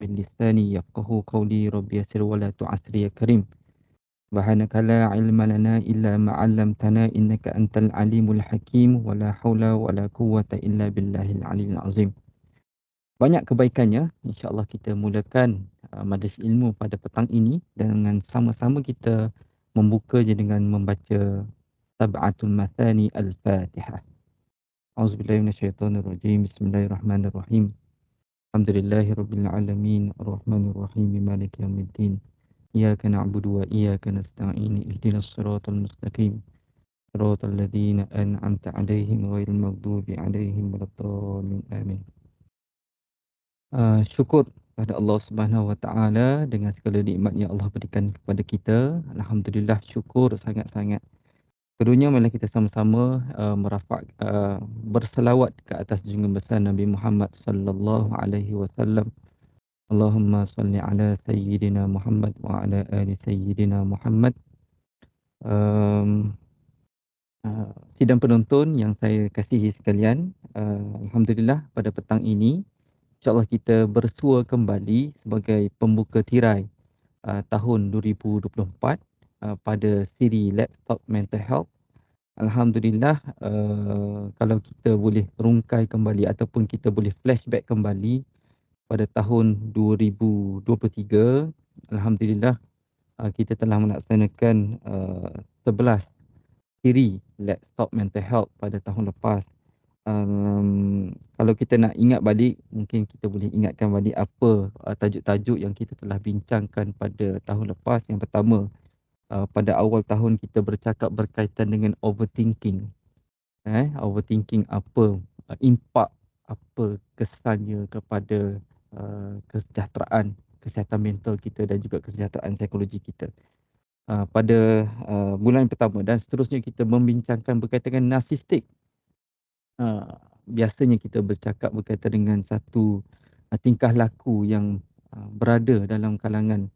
باللسان يفقه قولي رب يسر ولا تعسر يا كريم. سبحانك لا علم لنا إلا ما علمتنا إنك أنت العليم الحكيم ولا حول ولا قوة إلا بالله العلي العظيم. Banyak kebaikannya, insya-Allah kita mulakan majlis ilmu pada petang ini dengan sama-sama kita membukanya dengan membaca Sab'atul Mathani Al-Fatihah. Auzubillahi minasyaitonirrajim. Bismillahirrahmanirrahim. Alhamdulillahirabbil alamin, arrahmanirrahim, maliki yaumiddin. Iyyaka na'budu wa iyyaka nasta'in. Ihdinas siratal mustaqim. Siratal ladzina an'amta 'alaihim ghairil maghdubi 'alaihim waladdallin. Amin. Syukur pada Allah Subhanahu Wa Taala dengan segala nikmat yang Allah berikan kepada kita. Alhamdulillah, syukur sangat-sangat. Keduanya marilah kita sama-sama berselawat ke atas junjungan besar Nabi Muhammad sallallahu alaihi wasallam. Allahumma salli ala sayyidina Muhammad wa ala ali sayyidina Muhammad. Um, Sidang penonton yang saya kasihi sekalian, Alhamdulillah pada petang ini InsyaAllah kita bersua kembali sebagai pembuka tirai tahun 2024 pada siri Laptop Mental Health. Alhamdulillah, kalau kita boleh rungkai kembali ataupun kita boleh flashback kembali pada tahun 2023, Alhamdulillah kita telah melaksanakan 11 siri Laptop Mental Health pada tahun lepas. Kalau kita nak ingat balik, mungkin kita boleh ingatkan balik apa tajuk-tajuk yang kita telah bincangkan pada tahun lepas. Yang pertama, pada awal tahun kita bercakap berkaitan dengan overthinking. Overthinking apa impak, apa kesannya kepada kesihatan mental kita dan juga kesihatan psikologi kita. Pada bulan pertama dan seterusnya kita membincangkan berkaitan dengan narsistik. Biasanya kita bercakap berkaitan dengan satu tingkah laku yang berada dalam kalangan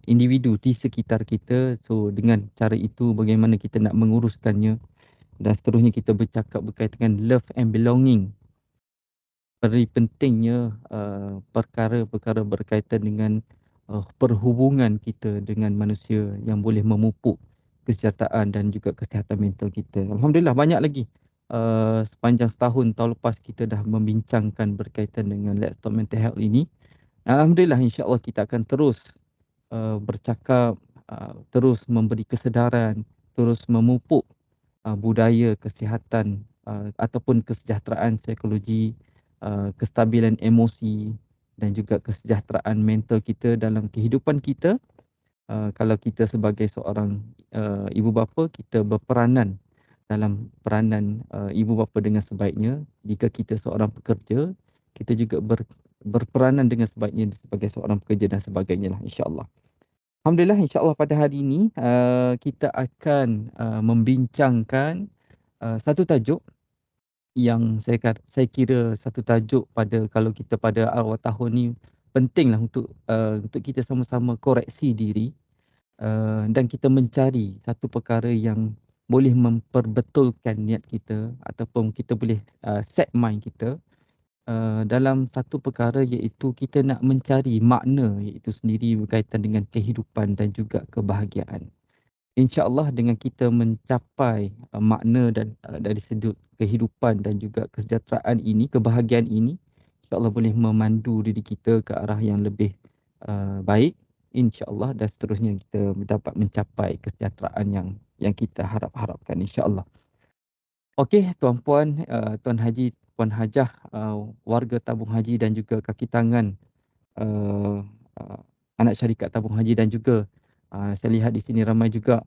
individu di sekitar kita. So dengan cara itu bagaimana kita nak menguruskannya, dan seterusnya kita bercakap berkaitan dengan love and belonging. Very pentingnya perkara-perkara berkaitan dengan perhubungan kita dengan manusia yang boleh memupuk kesihatan dan juga kesihatan mental kita. Alhamdulillah banyak lagi. Sepanjang setahun tahun lepas kita dah membincangkan berkaitan dengan Laptop Mental Health ini. Alhamdulillah, insya-Allah kita akan terus bercakap, terus memberi kesedaran, terus memupuk budaya kesihatan ataupun kesejahteraan psikologi, kestabilan emosi dan juga kesejahteraan mental kita dalam kehidupan kita. Kalau kita sebagai seorang ibu bapa, kita berperanan dalam peranan ibu bapa dengan sebaiknya. Jika kita seorang pekerja, kita juga berperanan dengan sebaiknya sebagai seorang pekerja dan sebagainya lah, insya-Allah. Alhamdulillah, insya-Allah pada hari ini kita akan membincangkan satu tajuk yang saya kira satu tajuk pada kalau kita pada awal tahun ni pentinglah untuk kita sama-sama koreksi diri dan kita mencari satu perkara yang boleh memperbetulkan niat kita ataupun kita boleh set mind kita dalam satu perkara, iaitu kita nak mencari makna iaitu sendiri berkaitan dengan kehidupan dan juga kebahagiaan. InsyaAllah dengan kita mencapai makna dan dari sudut kehidupan dan juga kesejahteraan ini, kebahagiaan ini, insyaAllah boleh memandu diri kita ke arah yang lebih baik, insyaAllah, dan seterusnya kita dapat mencapai kesejahteraan yang kita harapkan, insyaAllah. Okey, tuan-puan, Tuan Haji, Puan Hajah, warga tabung haji dan juga kaki tangan anak syarikat tabung haji, dan juga saya lihat di sini ramai juga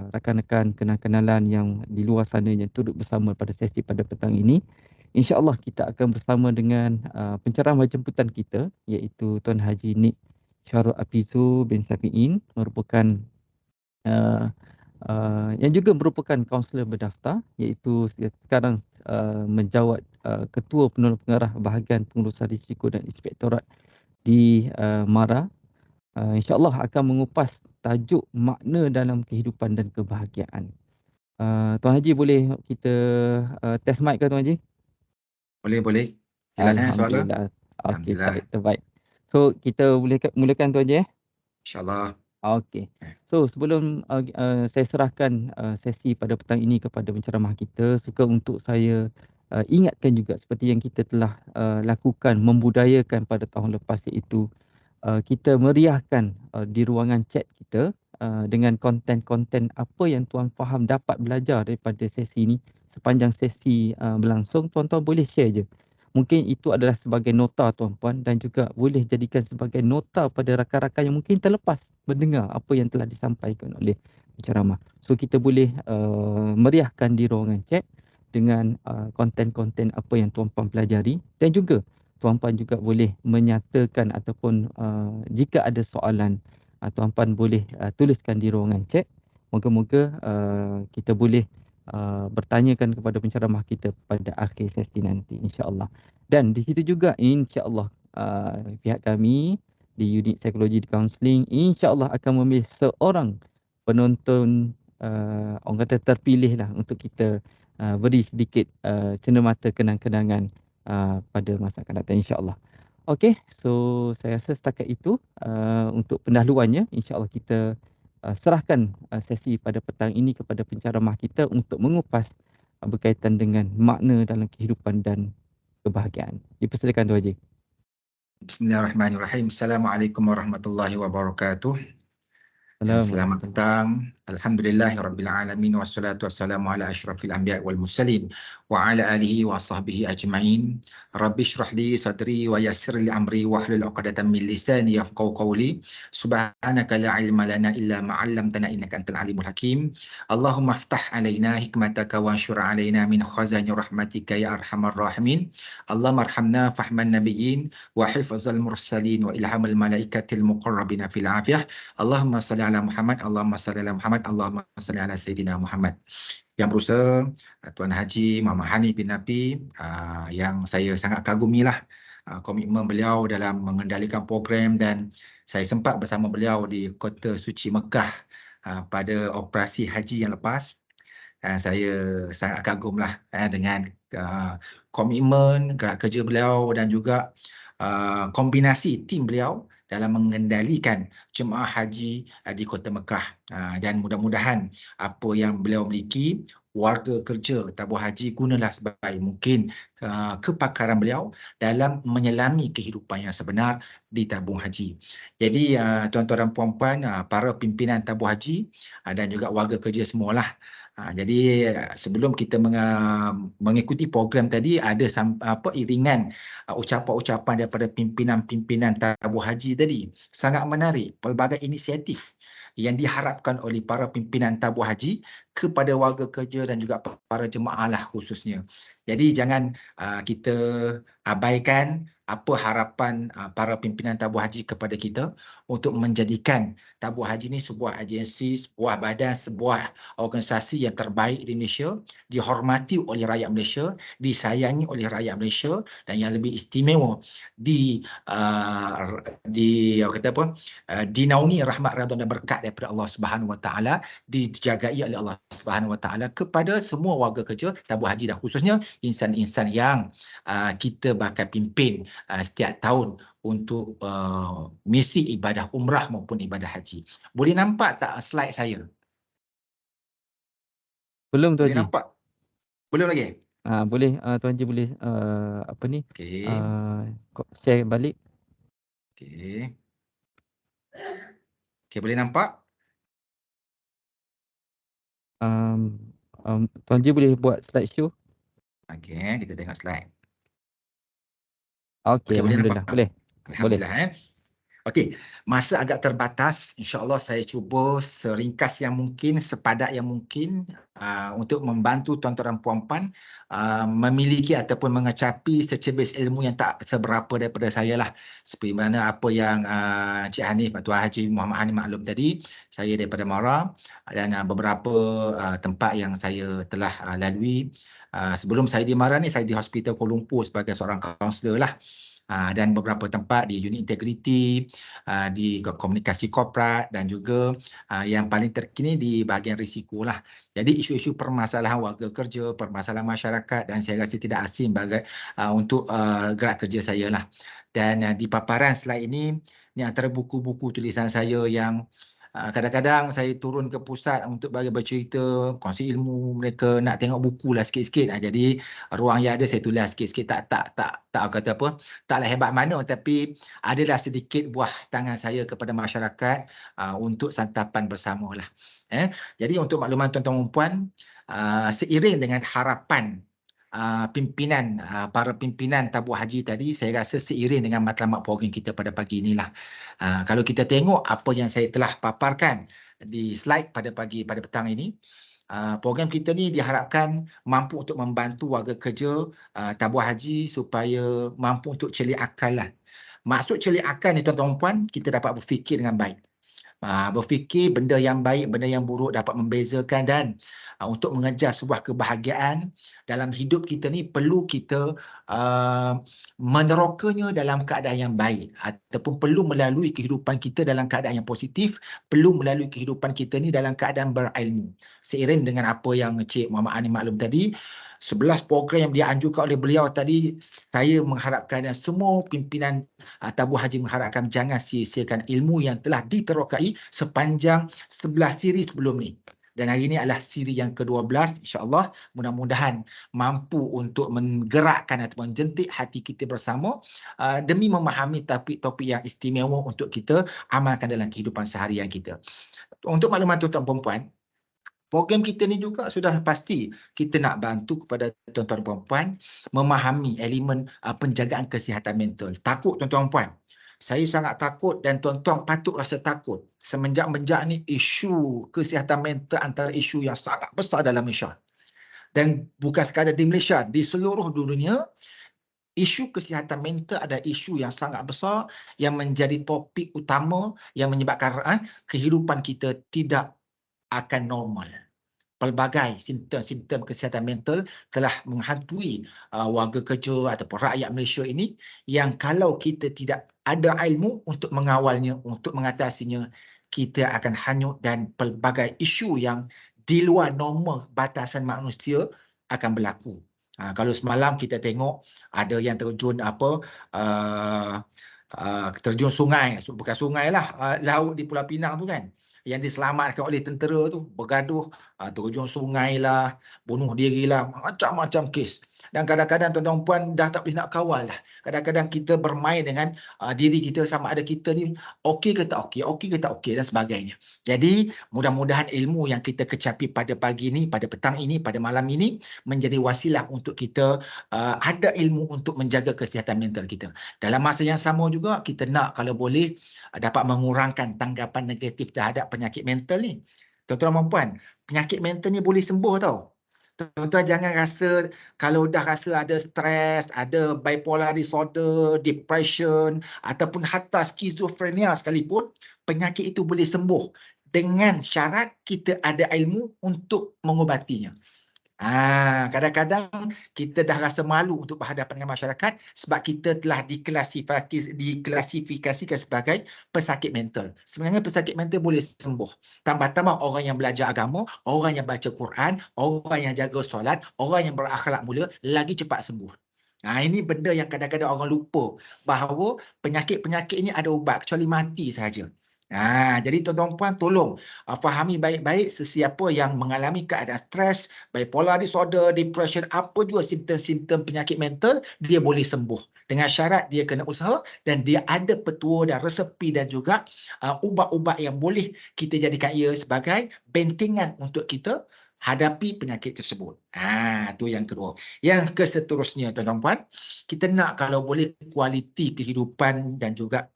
rakan-rakan kenal-kenalan yang di luar sana yang turut bersama pada sesi pada petang ini. InsyaAllah kita akan bersama dengan penceramah jemputan kita, iaitu Tuan Haji Nik Syarul Afizu bin Safi'in, merupakan yang juga merupakan kaunselor berdaftar, iaitu sekarang menjawat Ketua Penolong Pengarah Bahagian Pengurusan Risiko dan Inspektorat di MARA. InsyaAllah akan mengupas tajuk makna dalam kehidupan dan kebahagiaan. Tuan Haji, boleh kita test mic ke Tuan Haji? Boleh. Jelas suara? Alhamdulillah. Okey, Alhamdulillah. baik, terbaik. So, kita boleh mulakan tu aja. InsyaAllah. Okey. So, sebelum saya serahkan sesi pada petang ini kepada penceramah kita, suka untuk saya ingatkan juga seperti yang kita telah lakukan, membudayakan pada tahun lepas, iaitu kita meriahkan di ruangan chat kita dengan konten-konten apa yang tuan faham dapat belajar daripada sesi ini. Sepanjang sesi berlangsung, tuan-tuan boleh share je. Mungkin itu adalah sebagai nota tuan-puan, dan juga boleh jadikan sebagai nota pada rakan-rakan yang mungkin terlepas mendengar apa yang telah disampaikan oleh penceramah. So, kita boleh meriahkan di ruangan chat dengan konten-konten apa yang tuan-puan pelajari, dan juga tuan-puan juga boleh menyatakan ataupun jika ada soalan, tuan-puan boleh tuliskan di ruangan chat. Moga-moga kita boleh bertanyakan kepada penceramah kita pada akhir sesi nanti, insya-Allah. Dan di situ juga insya-Allah pihak kami di unit psikologi di kaunseling insya-Allah akan memilih seorang penonton orang kata terpilih lah untuk kita beri sedikit cenderamata kenang-kenangan pada masa akan datang, insya-Allah. Okey, so saya rasa setakat itu untuk pendahuluannya. Insya-Allah kita serahkan sesi pada petang ini kepada penceramah kita untuk mengupas berkaitan dengan makna dalam kehidupan dan kebahagiaan. Dipersilakan Tuan Haji. Bismillahirrahmanirrahim. Assalamualaikum warahmatullahi wabarakatuh. Selamat Assalamualaikum. petang. Alhamdulillahirrabbilalamin. Wassalatu wassalamu ala ashrafil anbiya wal mursalin wa ala alihi wa sahbihi ajma'in. Rabbi shrah li sadri wa yassir li amri wahlul 'uqdatam min lisani yafqahu qawli. Subhanaka la ilma lana illa ma 'allamtana innaka antal alimul hakim. Allahumma iftah alaina hikmataka wa anshur alaina min khazani rahmatika ya arhamar rahimin. Allahumma arhamna fahman nabiyyin wa hifzal mursalin wa ilhamal malaikatil muqarrabina fil afiyah. Allahumma salli ala Muhammad, Allahumma salli ala Muhammad, Allahumma salli ala Sayyidina Muhammad. Yang berusaha Tuan Haji Muhammad Hanif bin Napi, yang saya sangat kagumilah komitmen beliau dalam mengendalikan program, dan saya sempat bersama beliau di kota suci Mekah pada operasi haji yang lepas. Saya sangat kagumlah dengan komitmen, gerak kerja beliau, dan juga kombinasi tim beliau dalam mengendalikan jemaah haji di Kota Mekah. Dan mudah-mudahan apa yang beliau miliki, warga kerja tabung haji, gunalah sebaik mungkin kepakaran beliau dalam menyelami kehidupan yang sebenar di tabung haji. Jadi tuan-tuan dan puan-puan, para pimpinan tabung haji dan juga warga kerja semualah. Jadi sebelum kita mengikuti program tadi, ada iringan ucapan-ucapan daripada pimpinan-pimpinan tabung haji tadi. Sangat menarik, pelbagai inisiatif yang diharapkan oleh para pimpinan tabung haji kepada warga kerja dan juga para jemaah lah khususnya. Jadi jangan kita abaikan apa harapan para pimpinan tabung haji kepada kita untuk menjadikan tabung haji ini sebuah agensi, sebuah badan, sebuah organisasi yang terbaik di Malaysia, dihormati oleh rakyat Malaysia, disayangi oleh rakyat Malaysia, dan yang lebih istimewa dinaungi rahmat, redha dan berkat daripada Allah Subhanahu Wa Taala, dijagai oleh Allah Subhanahu Wa Taala kepada semua warga kerja tabung haji, dan khususnya insan-insan yang kita bakal pimpin setiap tahun untuk misi ibadah umrah maupun ibadah haji. Boleh nampak tak slide saya? Belum Tuan Boleh Haji. nampak? Belum lagi? Boleh Tuan Haji boleh Okey. share balik. Okey. Okey, boleh nampak? Tuan Haji boleh buat slideshow. Okey, kita tengok slide. Okey, Okey, boleh nampak? alhamdulillah. Boleh. Boleh. Alhamdulillah. Okey, masa agak terbatas, insya-Allah saya cuba seringkas yang mungkin, sepadat yang mungkin untuk membantu tuan-tuan dan puan-puan memiliki ataupun mengecapi secebis ilmu yang tak seberapa daripada saya lah. Seperti mana apa yang Encik Hanif, Tuan Haji Muhammad Hanif maklum tadi, saya daripada Mara, dan beberapa tempat yang saya telah lalui. Sebelum saya di Mara ni, saya di Hospital Kuala Lumpur sebagai seorang kaunselor lah. dan beberapa tempat di unit integriti, di komunikasi korporat dan juga yang paling terkini di bahagian risiko lah. Jadi isu-isu permasalahan warga kerja, permasalahan masyarakat, dan saya rasa tidak asing untuk gerak kerja saya lah. Dan di paparan slide ini antara buku-buku tulisan saya yang kadang-kadang saya turun ke pusat untuk bagi bercerita, kongsi ilmu, mereka nak tengok buku lah sikit-sikit. Jadi ruang yang ada saya tulis sikit-sikit, tak kata apa, taklah hebat mana, tapi adalah sedikit buah tangan saya kepada masyarakat untuk santapan bersama lah. Jadi untuk makluman tuan-tuan dan puan, seiring dengan harapan para pimpinan tabung haji tadi, saya rasa seiring dengan matlamat program kita pada pagi inilah. Kalau kita tengok apa yang saya telah paparkan di slide pada petang ini, program kita ni diharapkan mampu untuk membantu warga kerja tabung haji supaya mampu untuk celik akal lah. Maksud celik akal ni tuan-tuan dan puan, kita dapat berfikir dengan baik. Berfikir benda yang baik, benda yang buruk dapat membezakan, dan untuk mengejar sebuah kebahagiaan dalam hidup kita ni perlu kita menerokanya dalam keadaan yang baik, ataupun perlu melalui kehidupan kita dalam keadaan yang positif, perlu melalui kehidupan kita ni dalam keadaan berilmu. Seiring dengan apa yang Cik Muhammad Ani maklum tadi, 11 program yang dianjurkan oleh beliau tadi, saya mengharapkan dan semua pimpinan tabung haji mengharapkan jangan sia-siakan ilmu yang telah diterokai sepanjang 11 siri sebelum ni. Dan hari ini adalah siri yang ke-12, insya-Allah mudah-mudahan mampu untuk menggerakkan atau menjentik hati kita bersama demi memahami topik-topik yang istimewa untuk kita amalkan dalam kehidupan seharian kita. Untuk makluman tuan-tuan dan puan, program kita ni juga sudah pasti kita nak bantu kepada tuan-tuan dan puan memahami elemen penjagaan kesihatan mental. Takut tuan-tuan dan puan. Saya sangat takut dan tuan-tuan patut rasa takut. Semenjak-menjak ni isu kesihatan mental antara isu yang sangat besar dalam Malaysia. Dan bukan sekadar di Malaysia, di seluruh dunia, isu kesihatan mental ada isu yang sangat besar yang menjadi topik utama yang menyebabkan kehidupan kita tidak akan normal. Pelbagai simptom-simptom kesihatan mental telah menghantui warga kerja ataupun rakyat Malaysia ini, yang kalau kita tidak ada ilmu untuk mengawalnya, untuk mengatasinya, kita akan hanyut dan pelbagai isu yang di luar norma batasan manusia akan berlaku. Kalau semalam kita tengok ada yang terjun terjun sungai, bukan sungai lah, laut di Pulau Pinang tu kan, yang diselamatkan oleh tentera tu, bergaduh, terjun sungai lah, bunuh diri lah, macam-macam kes. Dan kadang-kadang tuan-tuan puan dah tak boleh nak kawal dah. Kadang-kadang kita bermain dengan diri kita, sama ada kita ni okey ke tak okey, okey ke tak okey dan sebagainya. Jadi mudah-mudahan ilmu yang kita kecapi pada pagi ni, pada petang ini, pada malam ini menjadi wasilah untuk kita ada ilmu untuk menjaga kesihatan mental kita. Dalam masa yang sama juga kita nak kalau boleh dapat mengurangkan tanggapan negatif terhadap penyakit mental ni. Tuan-tuan dan puan, penyakit mental ni boleh sembuh tau. Tuan-tuan jangan rasa kalau dah rasa ada stres, ada bipolar disorder, depression ataupun hatta skizofrenia sekalipun, penyakit itu boleh sembuh dengan syarat kita ada ilmu untuk mengubatinya. Kadang-kadang kita dah rasa malu untuk berhadapan dengan masyarakat sebab kita telah diklasifikasikan sebagai pesakit mental. Sebenarnya pesakit mental boleh sembuh. Tambah-tambah orang yang belajar agama, orang yang baca Quran, orang yang jaga solat, orang yang berakhlak mulia, lagi cepat sembuh. Ini benda yang kadang-kadang orang lupa, bahawa penyakit-penyakit ini ada ubat kecuali mati sahaja. Jadi tuan-tuan puan tolong fahami baik-baik sesiapa yang mengalami keadaan stres, bipolar disorder, depression, apa juga simptom-simptom penyakit mental, dia boleh sembuh. Dengan syarat dia kena usaha dan dia ada petua dan resepi dan juga ubat-ubat yang boleh kita jadikan ia sebagai bentingan untuk kita hadapi penyakit tersebut. Itu yang kedua. Yang keseterusnya tuan-tuan puan, kita nak kalau boleh kualiti kehidupan dan juga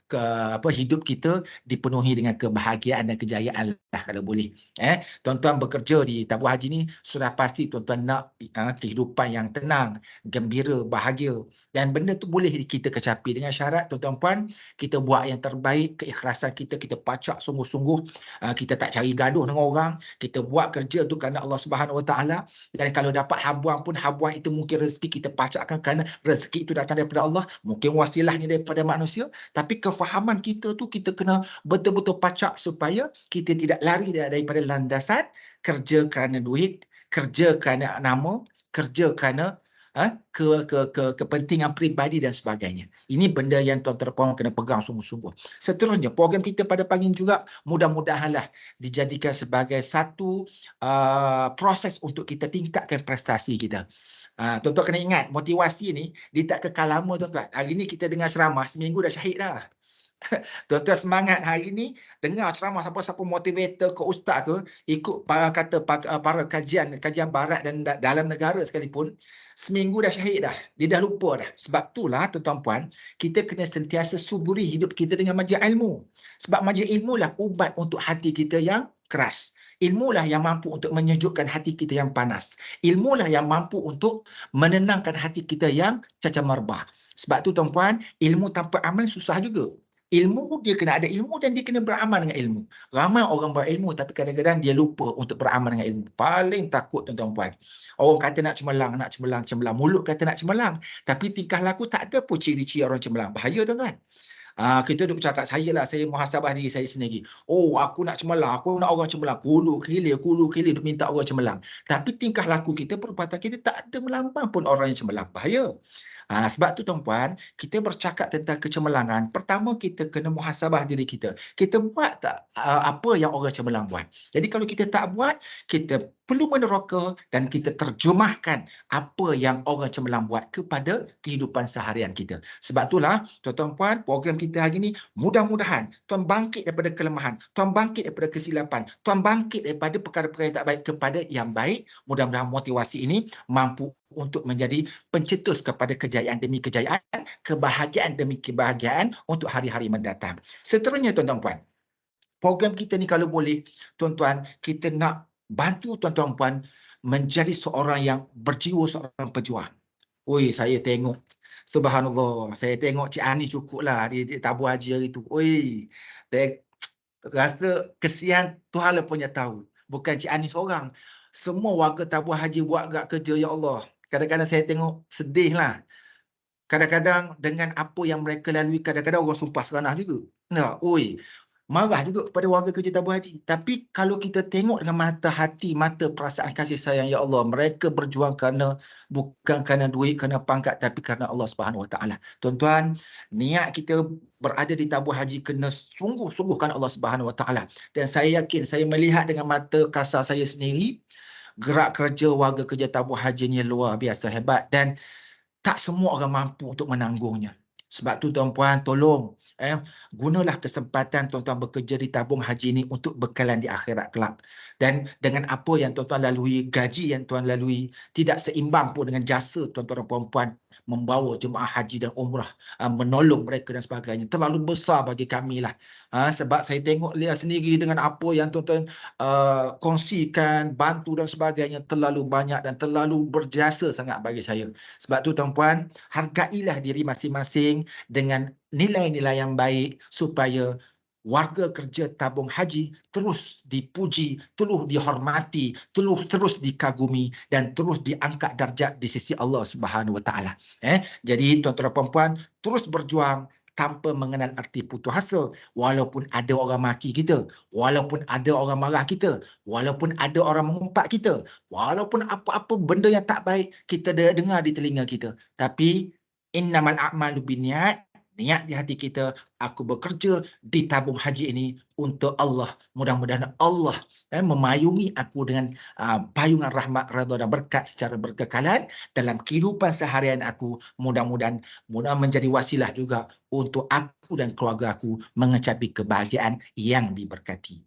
hidup kita dipenuhi dengan kebahagiaan dan kejayaan lah kalau boleh. Tuan-tuan bekerja di tabung haji ni sudah pasti tuan-tuan nak kehidupan yang tenang, gembira, bahagia, dan benda tu boleh kita kecapi dengan syarat tuan-tuan puan kita buat yang terbaik, keikhlasan kita pacak sungguh-sungguh, kita tak cari gaduh dengan orang, kita buat kerja tu kerana Allah Subhanahu Wa Taala, dan kalau Kalau dapat habuan pun, habuan itu mungkin rezeki kita pacakkan kerana rezeki itu datang daripada Allah. Mungkin wasilahnya daripada manusia. Tapi kefahaman kita tu kita kena betul-betul pacak supaya kita tidak lari daripada landasan kerja kerana duit, kerja kerana nama, kerja kerana kepentingan peribadi dan sebagainya. Ini benda yang tuan-tuan dan puan kena pegang sungguh-sungguh. Seterusnya, program kita pada pagi ini juga mudah-mudahanlah dijadikan sebagai satu proses untuk kita tingkatkan prestasi kita. Tuan-tuan kena ingat, motivasi ni dia tak kekal lama tuan-tuan. Hari ni kita dengar ceramah, seminggu dah syahid dah. Tuan-tuan semangat hari ni dengar ceramah siapa-siapa motivator ke ustaz ke, ikut para kajian barat dan dalam negara sekalipun, seminggu dah syahid dah. Dia dah lupa dah. Sebab itulah tuan-tuan puan, kita kena sentiasa suburi hidup kita dengan majlis ilmu. Sebab majlis ilmu lah ubat untuk hati kita yang keras. Ilmulah yang mampu untuk menyejukkan hati kita yang panas. Ilmulah yang mampu untuk menenangkan hati kita yang cacar merbah. Sebab tu tuan-puan, ilmu tanpa amal susah juga. Ilmu dia kena ada ilmu dan dia kena beramal dengan ilmu. Ramai orang berilmu tapi kadang-kadang dia lupa untuk beramal dengan ilmu. Paling takut tuan-tuan puan. Orang kata nak cemerlang. Mulut kata nak cemerlang. Tapi tingkah laku tak ada pun ciri-ciri orang cemerlang. Bahaya tuan-tuan. Kita duk cakap, saya muhasabah diri saya sendiri. Oh, aku nak cemerlang, aku nak orang cemerlang. Kulu kilir duk minta orang cemerlang. Tapi tingkah laku kita, perbuatan kita tak ada melambang pun orang yang cemerlang. Bahaya. Sebab tu tuan-puan, kita bercakap tentang kecemerlangan. Pertama, kita kena muhasabah diri kita. Kita buat tak apa yang orang cemerlang buat? Jadi kalau kita tak buat, kita perlu meneroka dan kita terjemahkan apa yang orang cemerlang buat kepada kehidupan seharian kita. Sebab itulah, tuan-tuan puan, program kita hari ini mudah-mudahan tuan bangkit daripada kelemahan, tuan bangkit daripada kesilapan, tuan bangkit daripada perkara-perkara yang tak baik kepada yang baik. Mudah-mudahan motivasi ini mampu untuk menjadi pencetus kepada kejayaan demi kejayaan, kebahagiaan demi kebahagiaan untuk hari-hari mendatang. Seterusnya tuan-tuan puan, program kita ni kalau boleh, tuan-tuan, kita nak bantu tuan-tuan puan menjadi seorang yang berjiwa seorang pejuang. Oi, saya tengok, subhanallah, saya tengok Cik Ani cukuplah di tabur haji hari tu. Oi, rasa kesian Tuhan lah punya tahu. Bukan Cik Ani seorang. Semua warga tabur haji buat agak kerja, ya Allah. Kadang-kadang saya tengok sedih lah. Kadang-kadang dengan apa yang mereka lalui, kadang-kadang orang sumpah seranah juga. Nah, oi, marah juga kepada warga kerja tabur haji. Tapi kalau kita tengok dengan mata hati, mata perasaan kasih sayang, ya Allah, mereka berjuang bukan kerana duit, kerana pangkat, tapi kerana Allah Subhanahu Wa Taala. Tuan-tuan, niat kita berada di tabur haji kena sungguh-sungguhkan Allah Subhanahu Wa Taala. Dan saya yakin, saya melihat dengan mata kasar saya sendiri, gerak kerja warga kerja tabur haji ni luar biasa hebat dan tak semua orang mampu untuk menanggungnya. Sebab tu tuan-puan, tolong gunalah kesempatan tuan-tuan bekerja di tabung haji ini untuk bekalan di akhirat kelak. Dan dengan apa yang tuan-tuan lalui, gaji yang tuan lalui, tidak seimbang pun dengan jasa tuan-tuan dan puan-puan membawa jemaah haji dan umrah, menolong mereka dan sebagainya. Terlalu besar bagi kami lah. Sebab saya tengok lihat sendiri dengan apa yang tuan-tuan kongsikan, bantu dan sebagainya, terlalu banyak dan terlalu berjasa sangat bagi saya. Sebab tu tuan-puan, hargailah diri masing-masing dengan nilai-nilai yang baik supaya warga kerja tabung haji terus dipuji, terus dihormati, terus dikagumi dan terus diangkat darjat di sisi Allah Subhanahu Wa Taala. Jadi tuan-tuan dan puan-puan, terus berjuang tanpa mengenal arti putus asa. Walaupun ada orang maki kita, walaupun ada orang marah kita, walaupun ada orang mengumpat kita, walaupun apa-apa benda yang tak baik kita dengar di telinga kita. Tapi innamal a'malu binniat, niat di hati kita, aku bekerja di tabung haji ini untuk Allah. Mudah-mudahan Allah memayungi aku dengan payungan rahmat, redha dan berkat secara berkekalan dalam kehidupan seharian aku. Mudah-mudahan menjadi wasilah juga untuk aku dan keluarga aku mengecapi kebahagiaan yang diberkati.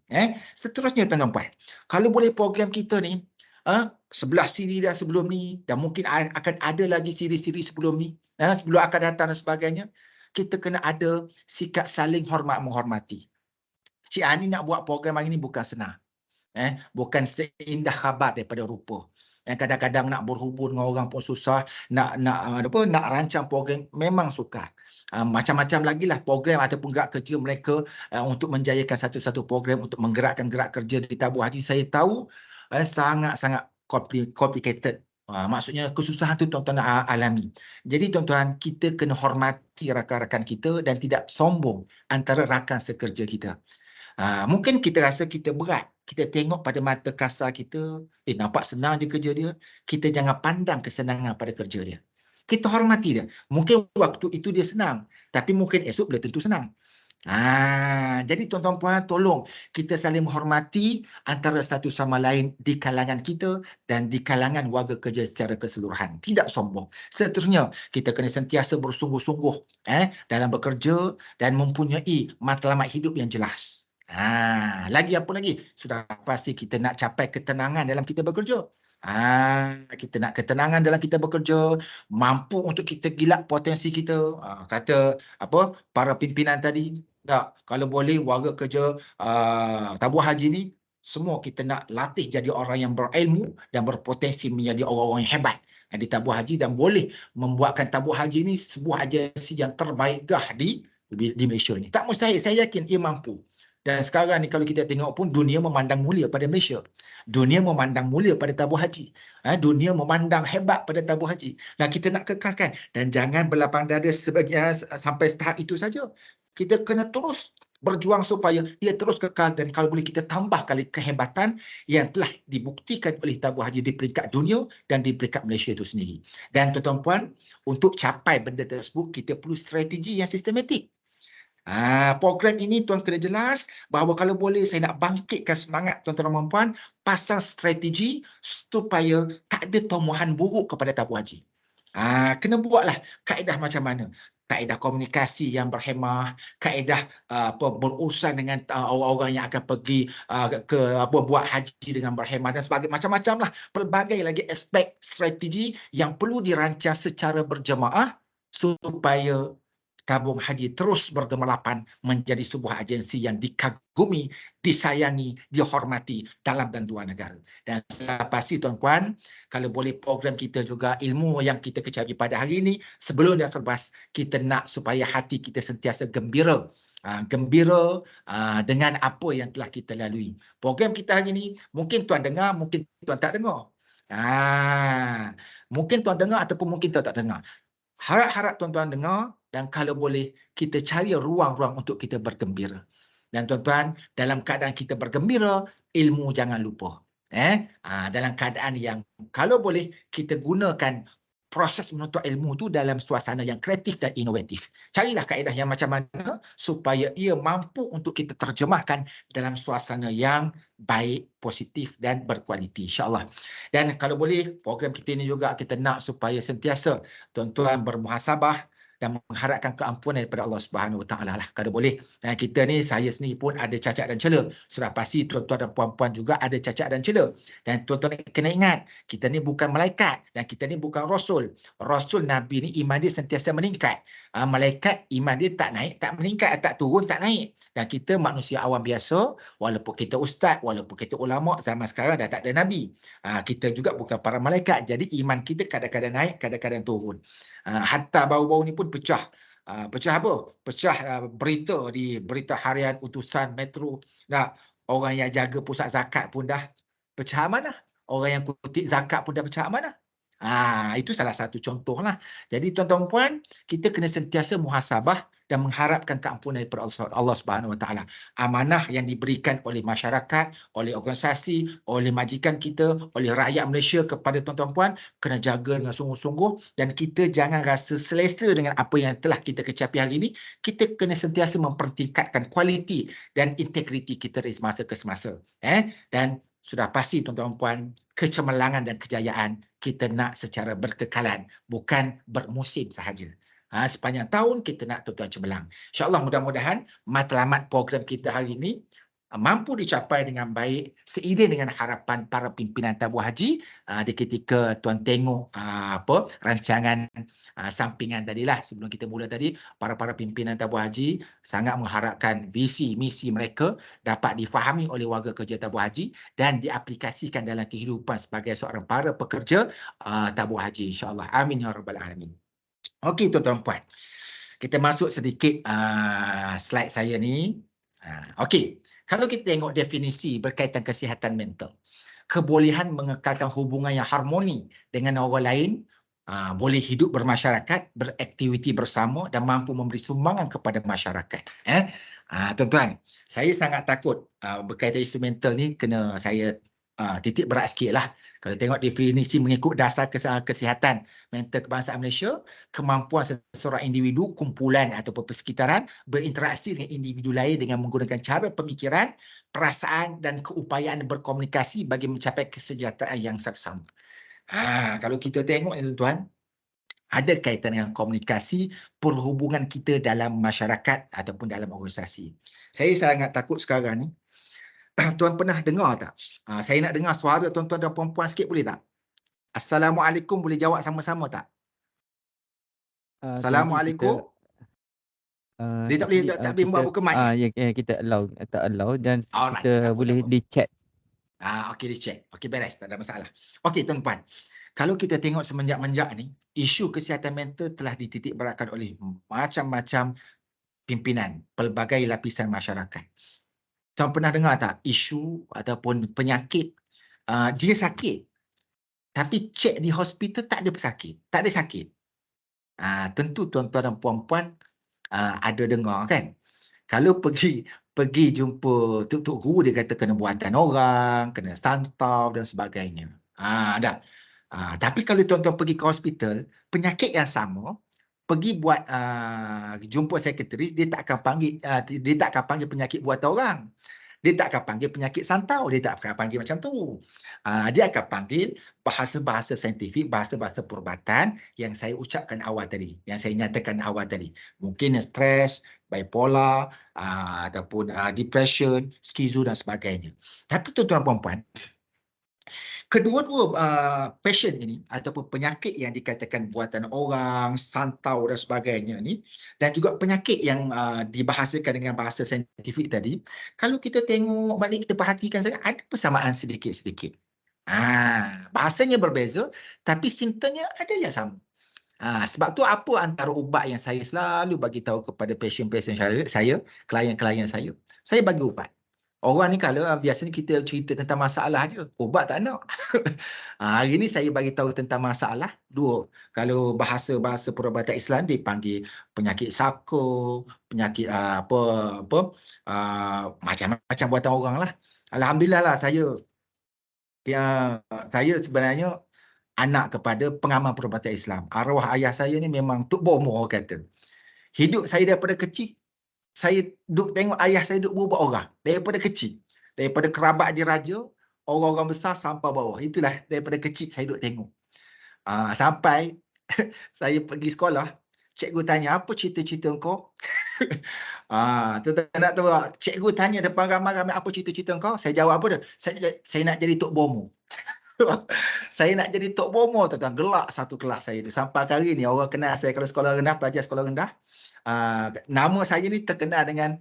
Seterusnya tuan-tuan, kalau boleh program kita ni 11 siri dah sebelum ni dan mungkin akan ada lagi siri-siri sebelum ni, sebelum akan datang dan sebagainya. Kita kena ada sikap saling hormat menghormati. Cik Ani nak buat program hari ni bukan senang. Bukan seindah khabar daripada rupa. Kadang-kadang nak berhubung dengan orang pun susah, nak rancang program memang sukar. Macam-macam lagi lah program ataupun gerak kerja mereka untuk menjayakan satu-satu program untuk menggerakkan gerak kerja di tabung haji. Saya tahu sangat-sangat complicated. Maksudnya kesusahan tu tuan-tuan alami. Jadi tuan-tuan, kita kena hormati rakan-rakan kita dan tidak sombong antara rakan sekerja kita. Mungkin kita rasa kita berat. Kita tengok pada mata kasar kita, nampak senang je kerja dia. Kita jangan pandang kesenangan pada kerja dia. Kita hormati dia. Mungkin waktu itu dia senang, tapi mungkin esok belum tentu senang. Jadi tuan-tuan puan, tolong kita saling menghormati antara satu sama lain di kalangan kita dan di kalangan warga kerja secara keseluruhan. Tidak sombong. Seterusnya, kita kena sentiasa bersungguh-sungguh dalam bekerja dan mempunyai matlamat hidup yang jelas. Lagi apa lagi? Sudah pasti kita nak capai ketenangan dalam kita bekerja. Kita nak ketenangan dalam kita bekerja, mampu untuk kita gilak potensi kita. Kata apa para pimpinan tadi, tak, kalau boleh warga kerja tabung haji ni semua kita nak latih jadi orang yang berilmu dan berpotensi menjadi orang-orang yang hebat di tabung haji dan boleh membuatkan tabung haji ni sebuah agensi yang terbaik di Malaysia ni. Tak mustahil, saya yakin ia mampu. Dan sekarang ni kalau kita tengok pun dunia memandang mulia pada Malaysia. Dunia memandang mulia pada tabung haji. Dunia memandang hebat pada tabung haji. Nah, kita nak kekalkan dan jangan berlapang dada sebagian sampai tahap itu saja. Kita kena terus berjuang supaya ia terus kekal dan kalau boleh kita tambah kali kehebatan yang telah dibuktikan oleh tabung haji di peringkat dunia dan di peringkat Malaysia itu sendiri. Dan tuan-tuan puan, untuk capai benda tersebut kita perlu strategi yang sistematik. Program ini tuan kena jelas bahawa kalau boleh saya nak bangkitkan semangat tuan-tuan dan puan pasal strategi supaya tak ada tomohan buruk kepada tabung haji. Kena buatlah kaedah macam mana. Kaedah komunikasi yang berhemah, kaedah berurusan dengan orang-orang yang akan pergi buat haji dengan berhemah dan sebagainya, macam-macam lah. Pelbagai lagi aspek strategi yang perlu dirancang secara berjemaah supaya tabung haji terus bergemerlapan menjadi sebuah agensi yang dikagumi, disayangi, dihormati dalam dan luar negara. Dan saya pasti tuan-puan, kalau boleh program kita juga ilmu yang kita kecapi pada hari ini, sebelum dia selepas, kita nak supaya hati kita sentiasa gembira. Gembira dengan apa yang telah kita lalui. Program kita hari ini, mungkin tuan dengar, mungkin tuan tak dengar. Mungkin tuan dengar ataupun mungkin tuan tak dengar. Harap-harap tuan-tuan dengar dan kalau boleh kita cari ruang-ruang untuk kita bergembira. Dan tuan-tuan, dalam keadaan kita bergembira, ilmu jangan lupa. Dalam keadaan yang kalau boleh kita gunakan proses menuntut ilmu tu dalam suasana yang kreatif dan inovatif. Carilah kaedah yang macam mana supaya ia mampu untuk kita terjemahkan dalam suasana yang baik, positif dan berkualiti, insya-Allah. Dan kalau boleh program kita ini juga kita nak supaya sentiasa tuan-tuan bermuhasabah dan mengharapkan keampunan daripada Allah Subhanahu Wa Taala lah kalau boleh. Dan kita ni, saya sendiri pun ada cacat dan cela. Sudah pasti tuan-tuan dan puan-puan juga ada cacat dan cela. Dan tuan-tuan kena ingat, kita ni bukan malaikat dan kita ni bukan rasul. Rasul Nabi ni iman dia sentiasa meningkat. Malaikat iman dia tak naik, tak meningkat, tak turun, tak naik. Dan kita manusia awam biasa, walaupun kita ustaz, walaupun kita ulama, zaman sekarang dah tak ada Nabi. Kita juga bukan para malaikat. Jadi iman kita kadang-kadang naik, kadang-kadang turun. Hatta baru-baru ni pun pecah. Pecah apa? Pecah berita di berita harian utusan Metro. Orang yang jaga pusat zakat pun dah pecah amanah. Orang yang kutip zakat pun dah pecah amanah. Itu salah satu contoh lah. Jadi tuan-tuan puan, kita kena sentiasa muhasabah dan mengharapkan keampunan daripada Allah Subhanahu Wa Taala. Amanah yang diberikan oleh masyarakat, oleh organisasi, oleh majikan kita, oleh rakyat Malaysia kepada tuan-tuan puan, kena jaga dengan sungguh-sungguh dan kita jangan rasa selesa dengan apa yang telah kita kecapi hari ini. Kita kena sentiasa mempertingkatkan kualiti dan integriti kita dari semasa ke semasa. Dan sudah pasti tuan-tuan puan, kecemerlangan dan kejayaan kita nak secara berkekalan, bukan bermusim sahaja. Sepanjang tahun kita nak tuan-tuan cemerlang. InsyaAllah mudah-mudahan matlamat program kita hari ini mampu dicapai dengan baik seiring dengan harapan para pimpinan tabung haji di ketika tuan tengok rancangan sampingan tadilah sebelum kita mula tadi. Para pimpinan tabung haji sangat mengharapkan visi misi mereka dapat difahami oleh warga kerja tabung haji dan diaplikasikan dalam kehidupan sebagai seorang para pekerja tabung haji, insya-Allah. Amin ya rabbal alamin. Okey tuan-tuan puan, kita masuk sedikit slide saya ni. Okey, kalau kita tengok definisi berkaitan kesihatan mental. kebolehan mengekalkan hubungan yang harmoni dengan orang lain, boleh hidup bermasyarakat, beraktiviti bersama dan mampu memberi sumbangan kepada masyarakat. Tuan-tuan, saya sangat takut berkaitan isu mental ni kena saya titik berat sikit lah. Kalau tengok definisi mengikut dasar kesihatan mental kebangsaan Malaysia, kemampuan seseorang individu, kumpulan ataupun persekitaran berinteraksi dengan individu lain dengan menggunakan cara pemikiran, perasaan dan keupayaan berkomunikasi bagi mencapai kesejahteraan yang saksama. Kalau kita tengok ni tuan-tuan, ada kaitan dengan komunikasi, perhubungan kita dalam masyarakat ataupun dalam organisasi. Saya sangat takut sekarang ni. Tuan pernah dengar tak? Saya nak dengar suara tuan-tuan dan puan-puan sikit, boleh tak? Assalamualaikum, boleh jawab sama-sama tak? Assalamualaikum. Dia tak boleh buat buka mic. Kita tak allow dan Alright, kita boleh di chat. Okey, dicek. Okey, beres, tak ada masalah. Okey, tuan-tuan. Kalau kita tengok semenjak-menjak ni, isu kesihatan mental telah dititik beratkan oleh macam-macam pimpinan, pelbagai lapisan masyarakat. Tuan pernah dengar tak isu ataupun penyakit, dia sakit, tapi cek di hospital tak ada pesakit, tak ada sakit. Tentu tuan-tuan dan puan-puan ada dengar kan? Kalau pergi jumpa tok guru, dia kata kena buatan orang, kena santau dan sebagainya. Dah. Tapi kalau tuan-tuan pergi ke hospital, penyakit yang sama, pergi buat jumpa sekretari, dia tak akan panggil penyakit buatan orang. Dia tak akan panggil penyakit santau, dia tak akan panggil macam tu. Dia akan panggil bahasa-bahasa saintifik, bahasa-bahasa perubatan yang saya ucapkan awal tadi, yang saya nyatakan awal tadi. Mungkin stres, bipolar, ataupun depression, skizo dan sebagainya. Tapi tuan-tuan puan-puan, kedua-dua passion ini ataupun penyakit yang dikatakan buatan orang, santau dan sebagainya ni, dan juga penyakit yang dibahasakan dengan bahasa saintifik tadi, kalau kita tengok balik, kita perhatikan saja, ada persamaan sedikit-sedikit. Bahasanya berbeza, tapi simptomnya ada yang sama. Sebab tu apa antara ubat yang saya selalu bagi tahu kepada pasien-pasien saya, klien-klien saya bagi ubat. Orang ni kalau biasanya kita cerita tentang masalah je, ubat tak nak. Hari ni saya bagi tahu tentang masalah dua. Kalau bahasa perubatan Islam dipanggil penyakit sako, penyakit macam-macam buatan orang lah. Alhamdulillah lah saya sebenarnya anak kepada pengamal perubatan Islam. Arwah ayah saya ni memang Tok Bomo orang kata. Hidup saya daripada kecil, saya duk tengok ayah saya duk berubah orang daripada kecil. Daripada kerabat diraja, orang-orang besar sampai bawah. Itulah daripada kecil saya duk tengok. Sampai saya pergi sekolah, cikgu tanya, apa cita-cita kau? Tuan-tuan nak tahu, cikgu tanya depan ramai-ramai, apa cita-cita kau? Saya jawab apa dia? Saya nak jadi Tok Bomo. Saya nak jadi Tok Bomo, tuan-tuan. Gelak satu kelas saya tu. Sampai hari ni orang kenal saya kalau sekolah rendah, pelajar sekolah rendah. Nama saya ni terkenal dengan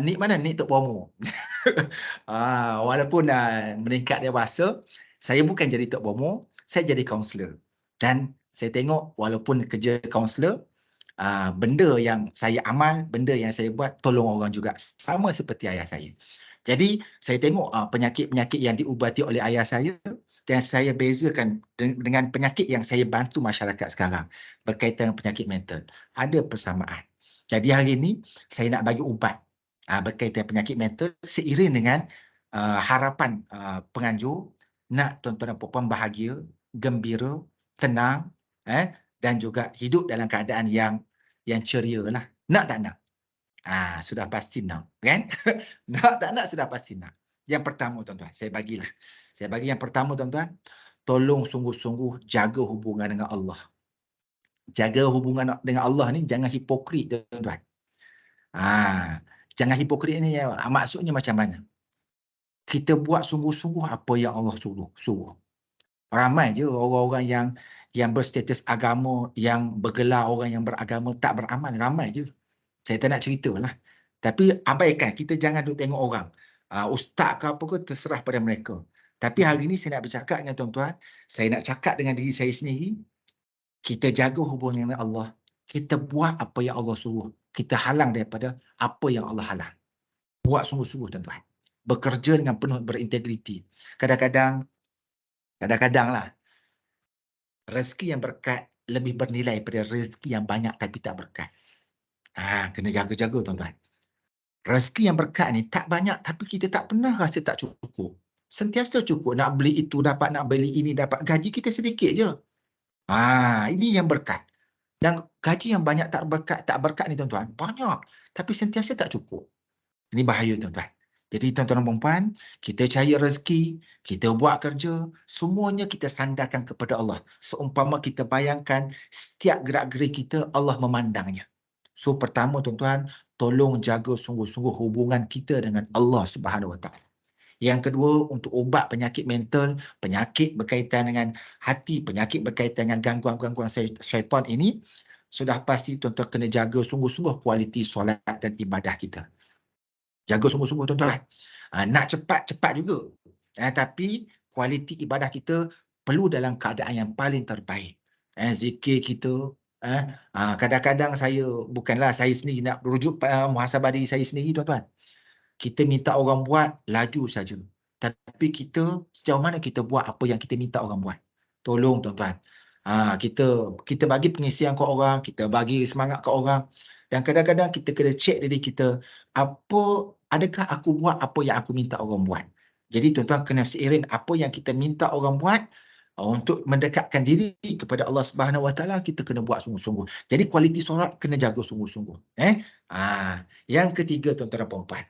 Nik mana? Nik Tok Bomo. Walaupun meningkat dewasa, saya bukan jadi Tok Bomo, saya jadi kaunselor. Dan saya tengok walaupun kerja kaunselor, benda yang saya amal, benda yang saya buat, tolong orang juga. Sama seperti ayah saya. Jadi saya tengok penyakit-penyakit yang diubati oleh ayah saya dan saya bezakan dengan penyakit yang saya bantu masyarakat sekarang berkaitan dengan penyakit mental. Ada persamaan. Jadi hari ini saya nak bagi ubat berkaitan penyakit mental seiring dengan harapan penganjur nak tuan-tuan dan puan bahagia, gembira, tenang dan juga hidup dalam keadaan yang ceria lah. Nak tak nak? Sudah pasti nak, kan? Nak tak nak sudah pasti nak. Yang pertama tuan-tuan, saya bagi yang pertama tuan-tuan, tolong sungguh-sungguh jaga hubungan dengan Allah. Jaga hubungan dengan Allah ni jangan hipokrit tuan-tuan. Jangan hipokrit ni maksudnya macam mana? Kita buat sungguh-sungguh apa yang Allah suruh. Ramai je orang-orang yang berstatus agama, yang bergelar orang yang beragama tak beramal, ramai je. Saya tak nak ceritalah. Tapi abaikan, kita jangan duk tengok orang. Ustaz ke apa ke, terserah pada mereka. Tapi hari ni saya nak bercakap dengan tuan-tuan, saya nak cakap dengan diri saya sendiri, kita jaga hubungan dengan Allah. Kita buat apa yang Allah suruh. Kita halang daripada apa yang Allah halang. Buat sungguh-sungguh tuan-tuan. Bekerja dengan penuh berintegriti. Kadang-kadang Kadang-kadang lah, rezeki yang berkat lebih bernilai daripada rezeki yang banyak tapi tak berkat. Kena jaga-jaga tuan-tuan. Rezeki yang berkat ni tak banyak tapi kita tak pernah rasa tak cukup. Sentiasa cukup, nak beli itu dapat, nak beli ini dapat. Gaji kita sedikit je. Ini yang berkat. Dan gaji yang banyak tak berkat ni tuan-tuan, banyak tapi sentiasa tak cukup. Ini bahaya tuan-tuan. Jadi tuan-tuan dan puan-puan, kita cari rezeki, kita buat kerja, semuanya kita sandarkan kepada Allah. Seumpama kita bayangkan setiap gerak-gerik kita Allah memandangnya. So pertama tuan-tuan, tolong jaga sungguh-sungguh hubungan kita dengan Allah Subhanahu Wa Taala. Yang kedua, untuk ubat penyakit mental, penyakit berkaitan dengan hati, penyakit berkaitan dengan gangguan-gangguan syaitan ini, sudah pasti tuan-tuan kena jaga sungguh-sungguh kualiti solat dan ibadah kita. Jaga sungguh-sungguh tuan-tuan. Nak cepat-cepat juga. Tapi kualiti ibadah kita perlu dalam keadaan yang paling terbaik. Zikir kita. Kadang-kadang bukanlah saya sendiri nak rujuk muhasabah diri saya sendiri tuan-tuan. Kita minta orang buat, laju saja. Tapi kita, sejauh mana kita buat apa yang kita minta orang buat? Tolong tuan-tuan. Kita bagi pengisian ke orang, kita bagi semangat ke orang. Dan kadang-kadang kita kena cek diri kita, adakah aku buat apa yang aku minta orang buat? Jadi tuan-tuan kena seiring apa yang kita minta orang buat, untuk mendekatkan diri kepada Allah Subhanahu Wa Taala, kita kena buat sungguh-sungguh. Jadi kualiti solat kena jaga sungguh-sungguh. Yang ketiga tuan-tuan dan puan-puan.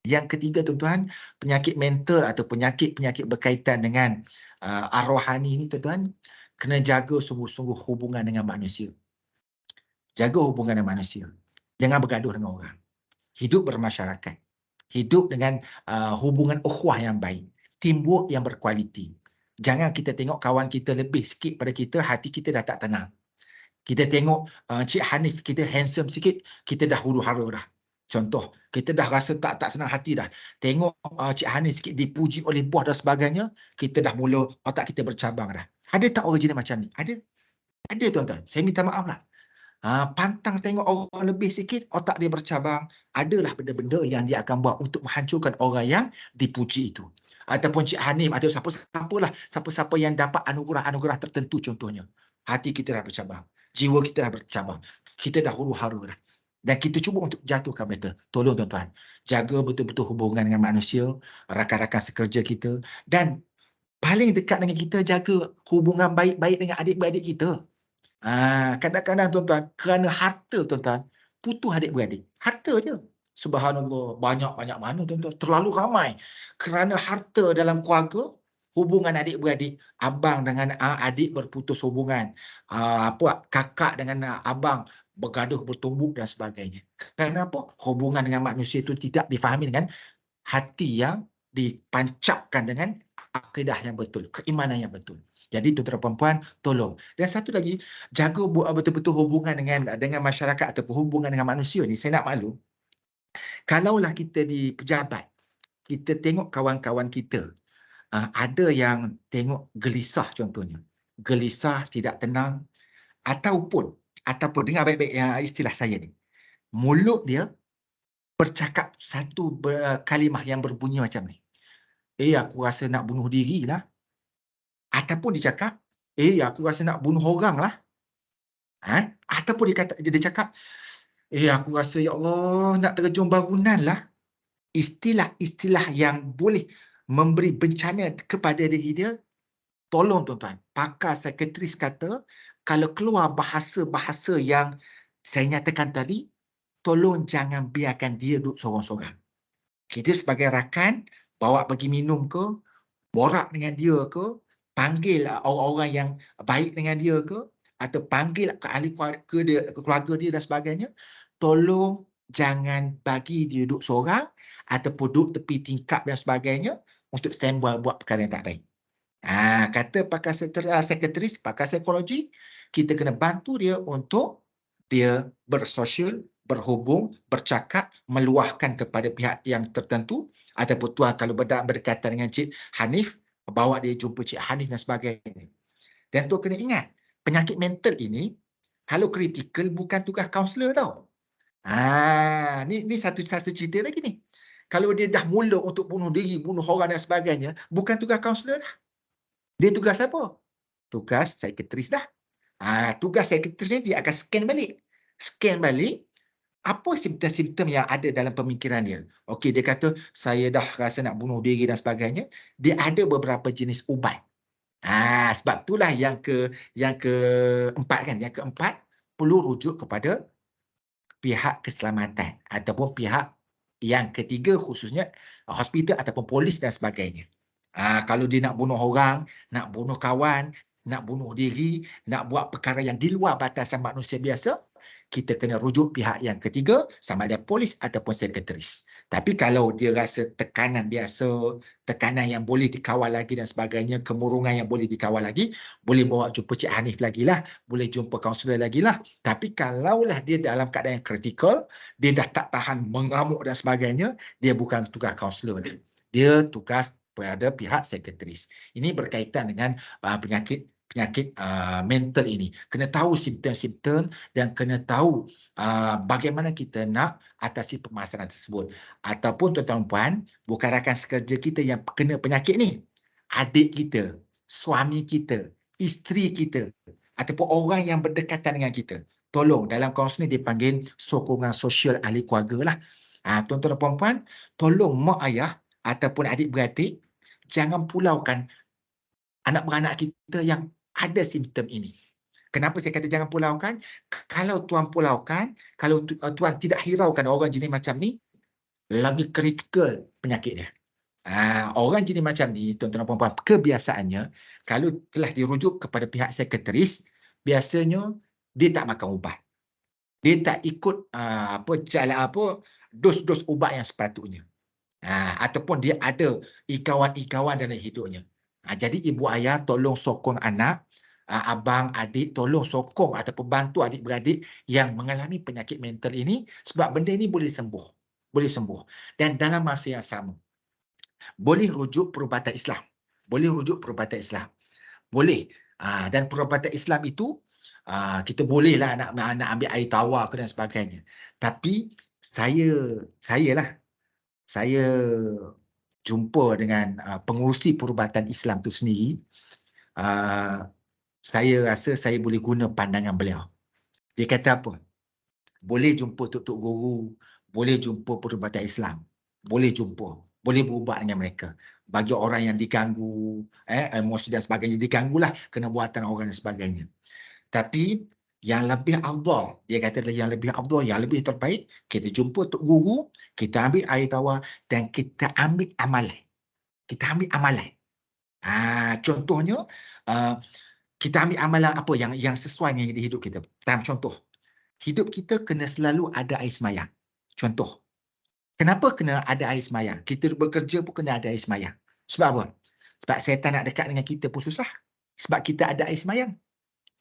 Yang ketiga tuan-tuan, penyakit mental atau penyakit-penyakit berkaitan dengan ar-rohani ni tuan-tuan, kena jaga sungguh-sungguh hubungan dengan manusia. Jaga hubungan dengan manusia. Jangan bergaduh dengan orang. Hidup bermasyarakat. Hidup dengan hubungan ukhuwah yang baik. Teamwork yang berkualiti. Jangan kita tengok kawan kita lebih sikit pada kita, hati kita dah tak tenang. Kita tengok Cik Hanif kita handsome sikit, kita dah huru-hara dah. Contoh, kita dah rasa tak senang hati dah. Tengok Cik Hanif sikit dipuji oleh bos dan sebagainya, kita dah mula otak kita bercabang dah. Ada tak orang jenis macam ni? Ada. Ada tuan-tuan. Saya minta maaf lah. Pantang tengok orang lebih sikit, otak dia bercabang. Adalah benda-benda yang dia akan buat untuk menghancurkan orang yang dipuji itu. Ataupun Cik Hanif atau siapa-siapa yang dapat anugerah-anugerah tertentu contohnya. Hati kita dah bercabang. Jiwa kita dah bercabang. Kita dah huru-hara dah. Dan kita cuba untuk jatuhkan mereka. Tolong tuan-tuan, jaga betul-betul hubungan dengan manusia, rakan-rakan sekerja kita. Dan paling dekat dengan kita, jaga hubungan baik-baik dengan adik-beradik kita. Kadang-kadang tuan-tuan, kerana harta tuan-tuan, putus adik-beradik. Harta je. Subhanallah, banyak-banyak mana tuan-tuan, terlalu ramai. Kerana harta dalam keluarga, hubungan adik-beradik, abang dengan adik berputus hubungan, kakak dengan abang bergaduh, bertumbuk dan sebagainya. Kenapa? Hubungan dengan manusia itu tidak difahami dengan hati yang dipancapkan dengan akidah yang betul, keimanan yang betul. Jadi tuan-tuan dan puan-puan, tolong. Dan satu lagi, jaga betul-betul hubungan dengan masyarakat ataupun hubungan dengan manusia ni. Saya nak maklum, kalaulah kita di pejabat, kita tengok kawan-kawan kita, ada yang tengok gelisah contohnya. Gelisah, tidak tenang, ataupun dengar baik-baik istilah saya ni. Mulut dia bercakap satu kalimah yang berbunyi macam ni. Aku rasa nak bunuh diri lah. Ataupun dia cakap, aku rasa nak bunuh orang lah. Ataupun dia cakap, aku rasa ya Allah nak terjun bangunan lah. Istilah-istilah yang boleh memberi bencana kepada diri dia, tolong tuan-tuan, pakar psikiatris kata, kalau keluar bahasa-bahasa yang saya nyatakan tadi, tolong jangan biarkan dia duduk sorang-sorang. Kita sebagai rakan, bawa pergi minum ke, borak dengan dia ke, panggil orang-orang yang baik dengan dia ke, atau panggil ke ahli keluarga dia dan sebagainya, tolong jangan bagi dia duduk seorang ataupun duduk tepi tingkap dan sebagainya untuk standby buat perkara yang tak baik. Kata pakar psikiatris, pakar psikologi, kita kena bantu dia untuk dia bersosial, berhubung, bercakap, meluahkan kepada pihak yang tertentu, ataupun tuan kalau berdekatan dengan Cik Hanif, bawa dia jumpa Cik Hanif dan sebagainya. Dan tu kena ingat, penyakit mental ini, kalau kritikal bukan tugas kaunselor tau. Ni satu cerita lagi ni. Kalau dia dah mula untuk bunuh diri, bunuh orang dan sebagainya, bukan tugas kaunselor dah. Dia tugas apa? Tugas psikiatris dah. Tugas psikiatris ni dia akan scan balik. Scan balik apa simptom-simptom yang ada dalam pemikiran dia. Okey, dia kata saya dah rasa nak bunuh diri dan sebagainya. Dia ada beberapa jenis ubat. Sebab itulah yang keempat kan. Yang keempat perlu rujuk kepada pihak keselamatan ataupun pihak yang ketiga khususnya hospital ataupun polis dan sebagainya. Kalau dia nak bunuh orang, nak bunuh kawan, nak bunuh diri, nak buat perkara yang di luar batasan manusia biasa, kita kena rujuk pihak yang ketiga sama ada polis ataupun sekretaris. Tapi kalau dia rasa tekanan biasa, tekanan yang boleh dikawal lagi dan sebagainya, kemurungan yang boleh dikawal lagi, boleh bawa jumpa Cik Hanif lagi lah, boleh jumpa kaunselor lagi lah. Tapi kalaulah dia dalam keadaan yang kritikal, dia dah tak tahan mengamuk dan sebagainya, dia bukan tugas kaunselor dia. Dia tugas pada pihak sekretaris. Ini berkaitan dengan penyakit mental ini. Kena tahu simptom-simptom dan kena tahu bagaimana kita nak atasi permasalahan tersebut. Ataupun tuan-tuan puan, bukan rakan sekerja kita yang kena penyakit ni. Adik kita, suami kita, isteri kita, ataupun orang yang berdekatan dengan kita. Tolong, dalam kaunseling dipanggil sokongan sosial ahli keluarga lah. Tuan-tuan dan puan-puan, tolong mak ayah ataupun adik-beradik, jangan pulaukan anak beranak kita yang ada simptom ini. Kenapa saya kata jangan pulaukan? Kalau tuan pulaukan, kalau tuan tidak hiraukan orang jenis macam ni, lagi kritikal penyakit dia. Orang jenis macam ni, tuan-tuan dan puan-puan, kebiasaannya, kalau telah dirujuk kepada pihak sekretaris, biasanya dia tak makan ubat. Dia tak ikut dos-dos ubat yang sepatutnya. Ataupun dia ada ikawan-ikawan dalam hidupnya. Jadi ibu ayah tolong sokong anak, abang, adik, tolong sokong ataupun bantu adik-beradik yang mengalami penyakit mental ini sebab benda ini boleh sembuh. Boleh sembuh. Dan dalam masa yang sama, boleh rujuk perubatan Islam. Boleh rujuk perubatan Islam. Boleh. Dan perubatan Islam itu, kita bolehlah nak ambil air tawar ke dan sebagainya. Tapi saya jumpa dengan pengurusi perubatan Islam itu sendiri, saya rasa saya boleh guna pandangan beliau. Dia kata apa? Boleh jumpa tok-tok guru, boleh jumpa perubatan Islam, boleh jumpa, boleh berubat dengan mereka. Bagi orang yang diganggu, emosi dan sebagainya, diganggulah kena buatan orang dan sebagainya. Tapi yang lebih afdal, dia kata yang lebih afdal, yang lebih terbaik, kita jumpa tok guru, kita ambil air tawar dan kita ambil amalan. Kita ambil amalan. Contohnya, kita ambil amalan apa yang sesuai dengan hidup kita. Contoh, hidup kita kena selalu ada air semayang. Contoh, kenapa kena ada air semayang? Kita bekerja pun kena ada air semayang. Sebab apa? Sebab syaitan nak dekat dengan kita pun susah. Sebab kita ada air semayang.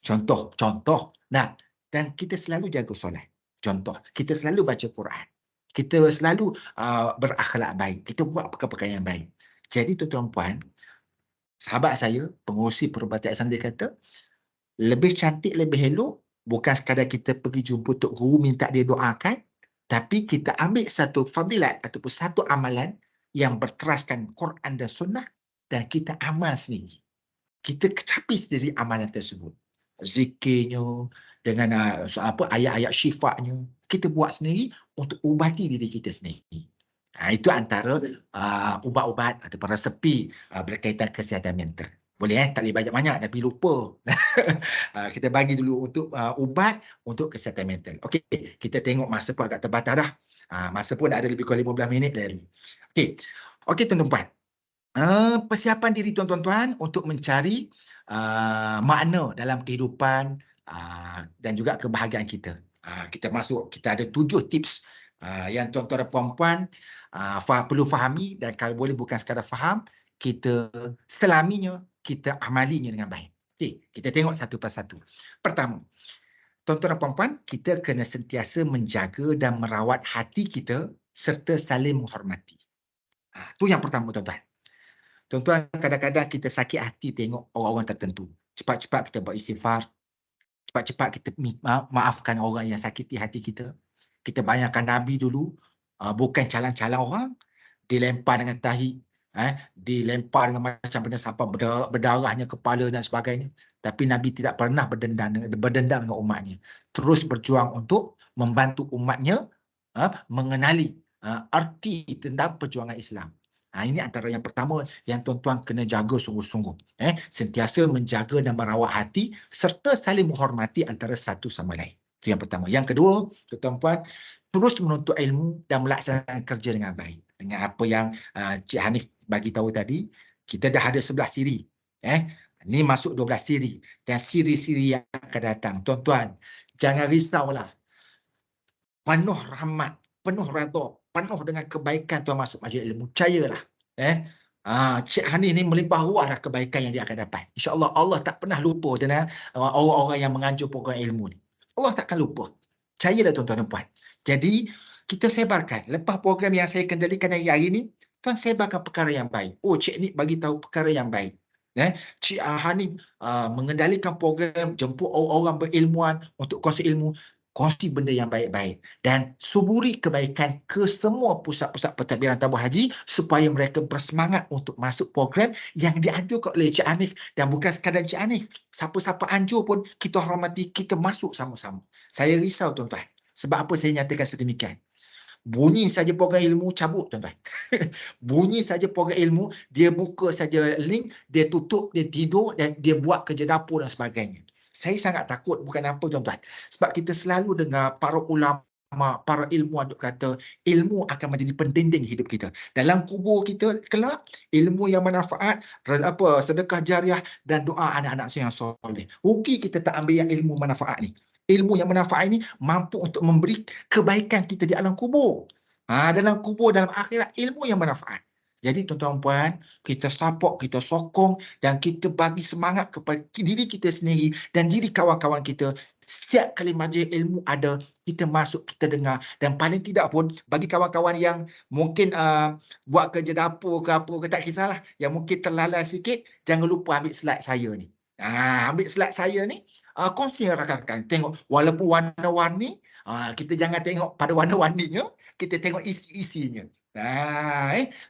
Contoh. Dan kita selalu jaga solat. Contoh, kita selalu baca Quran. Kita selalu berakhlak baik. Kita buat perkara-perkara yang baik. Jadi tuan-tuan puan, sahabat saya, pengurusi perubatan Islam, dia kata, lebih cantik, lebih elok, bukan sekadar kita pergi jumpa tok guru minta dia doakan, tapi kita ambil satu fadilat ataupun satu amalan yang berteraskan Quran dan Sunnah dan kita amal sendiri. Kita kecapi sendiri amalan tersebut. Zikirnya, dengan ayat-ayat syifanya, kita buat sendiri untuk ubati diri kita sendiri. Itu antara ubat-ubat ataupun resepi berkaitan kesihatan mental. Boleh tak boleh banyak-banyak tapi lupa. Kita bagi dulu untuk ubat untuk kesihatan mental. Okey, kita tengok masa pun agak terbatas dah. Masa pun ada lebih kurang 15 minit dari. Okey tuan-tuan. Persiapan diri tuan-tuan untuk mencari makna dalam kehidupan dan juga kebahagiaan kita. Kita ada 7 tips yang tuan-tuan dan puan-puan perlu fahami, dan kalau boleh bukan sekadar faham, kita selaminya, kita amalinya dengan baik. Okey, kita tengok satu persatu. Pertama, tuan-tuan dan puan-puan, kita kena sentiasa menjaga dan merawat hati kita serta saling menghormati. Itu yang pertama tuan-tuan. Tuan-tuan, kadang-kadang kita sakit hati tengok orang-orang tertentu. Cepat-cepat kita buat istighfar. Cepat-cepat kita maafkan orang yang sakiti hati kita. Kita bayangkan Nabi dulu, bukan calang-calang orang, dilempar dengan tahi, dilempar dengan macam benda sampai berdarahnya kepala dan sebagainya. Tapi Nabi tidak pernah berdendam dengan umatnya. Terus berjuang untuk membantu umatnya mengenali arti tentang perjuangan Islam. Ini antara yang pertama yang tuan-tuan kena jaga sungguh-sungguh. Sentiasa menjaga dan merawat hati serta saling menghormati antara satu sama lain. Itu yang pertama. Yang kedua, tuan-tuan, terus menuntut ilmu dan melaksanakan kerja dengan baik. Dengan apa yang Cik Hanif bagi tahu tadi, kita dah ada 11 siri. Ini masuk 12 siri. Dan siri-siri yang akan datang. Tuan-tuan, jangan risaulah. Penuh rahmat, penuh redha, penuh dengan kebaikan tuan masuk majlis ilmu. Percayalah. Cik Hanif ni melimpah ruahlah kebaikan yang dia akan dapat. InsyaAllah Allah tak pernah lupa dengan orang-orang yang menganjur program ilmu ni. Allah takkan lupa. Percayalah tuan-tuan dan puan. Jadi, kita sebarkan. Lepas program yang saya kendalikan hari ni, tuan sebarkan perkara yang baik. Oh, Cik ni bagi tahu perkara yang baik. Cik Hanif mengendalikan program jemput orang-orang berilmuan untuk kongsi ilmu. Kongsi benda yang baik-baik dan suburi kebaikan ke semua pusat-pusat pentadbiran tabung haji supaya mereka bersemangat untuk masuk program yang dianjurkan oleh Cik Hanif. Dan bukan sekadar Cik Hanif, siapa-siapa anjur pun kita hormati, kita masuk sama-sama. Saya risau tuan-tuan. Sebab apa saya nyatakan sedemikian? Bunyi saja program ilmu, cabut tuan-tuan. Bunyi saja program ilmu, dia buka saja link, dia tutup, dia tidur dan dia buat kerja dapur dan sebagainya. Saya sangat takut, bukan apa tuan-tuan. Sebab kita selalu dengar para ulama, para ilmuwan duk kata ilmu akan menjadi pendinding hidup kita. Dalam kubur kita kelak, ilmu yang manfaat, sedekah jariah dan doa anak-anak yang soleh. Rugi kita tak ambil yang ilmu manfaat ni. Ilmu yang manfaat ini mampu untuk memberi kebaikan kita di alam kubur. Dalam kubur, dalam akhirat, ilmu yang manfaat. Jadi tuan-tuan puan, kita support, kita sokong dan kita bagi semangat kepada diri kita sendiri dan diri kawan-kawan kita. Setiap kali majlis ilmu ada, kita masuk, kita dengar. Dan paling tidak pun bagi kawan-kawan yang mungkin buat kerja dapur ke apa ke, tak kisahlah, yang mungkin terlalai sikit, jangan lupa ambil slide saya ni. Ambil slide saya ni, kongsi dengan rakan-rakan. Tengok walaupun warna-warni, kita jangan tengok pada warna-warninya, kita tengok isi-isinya.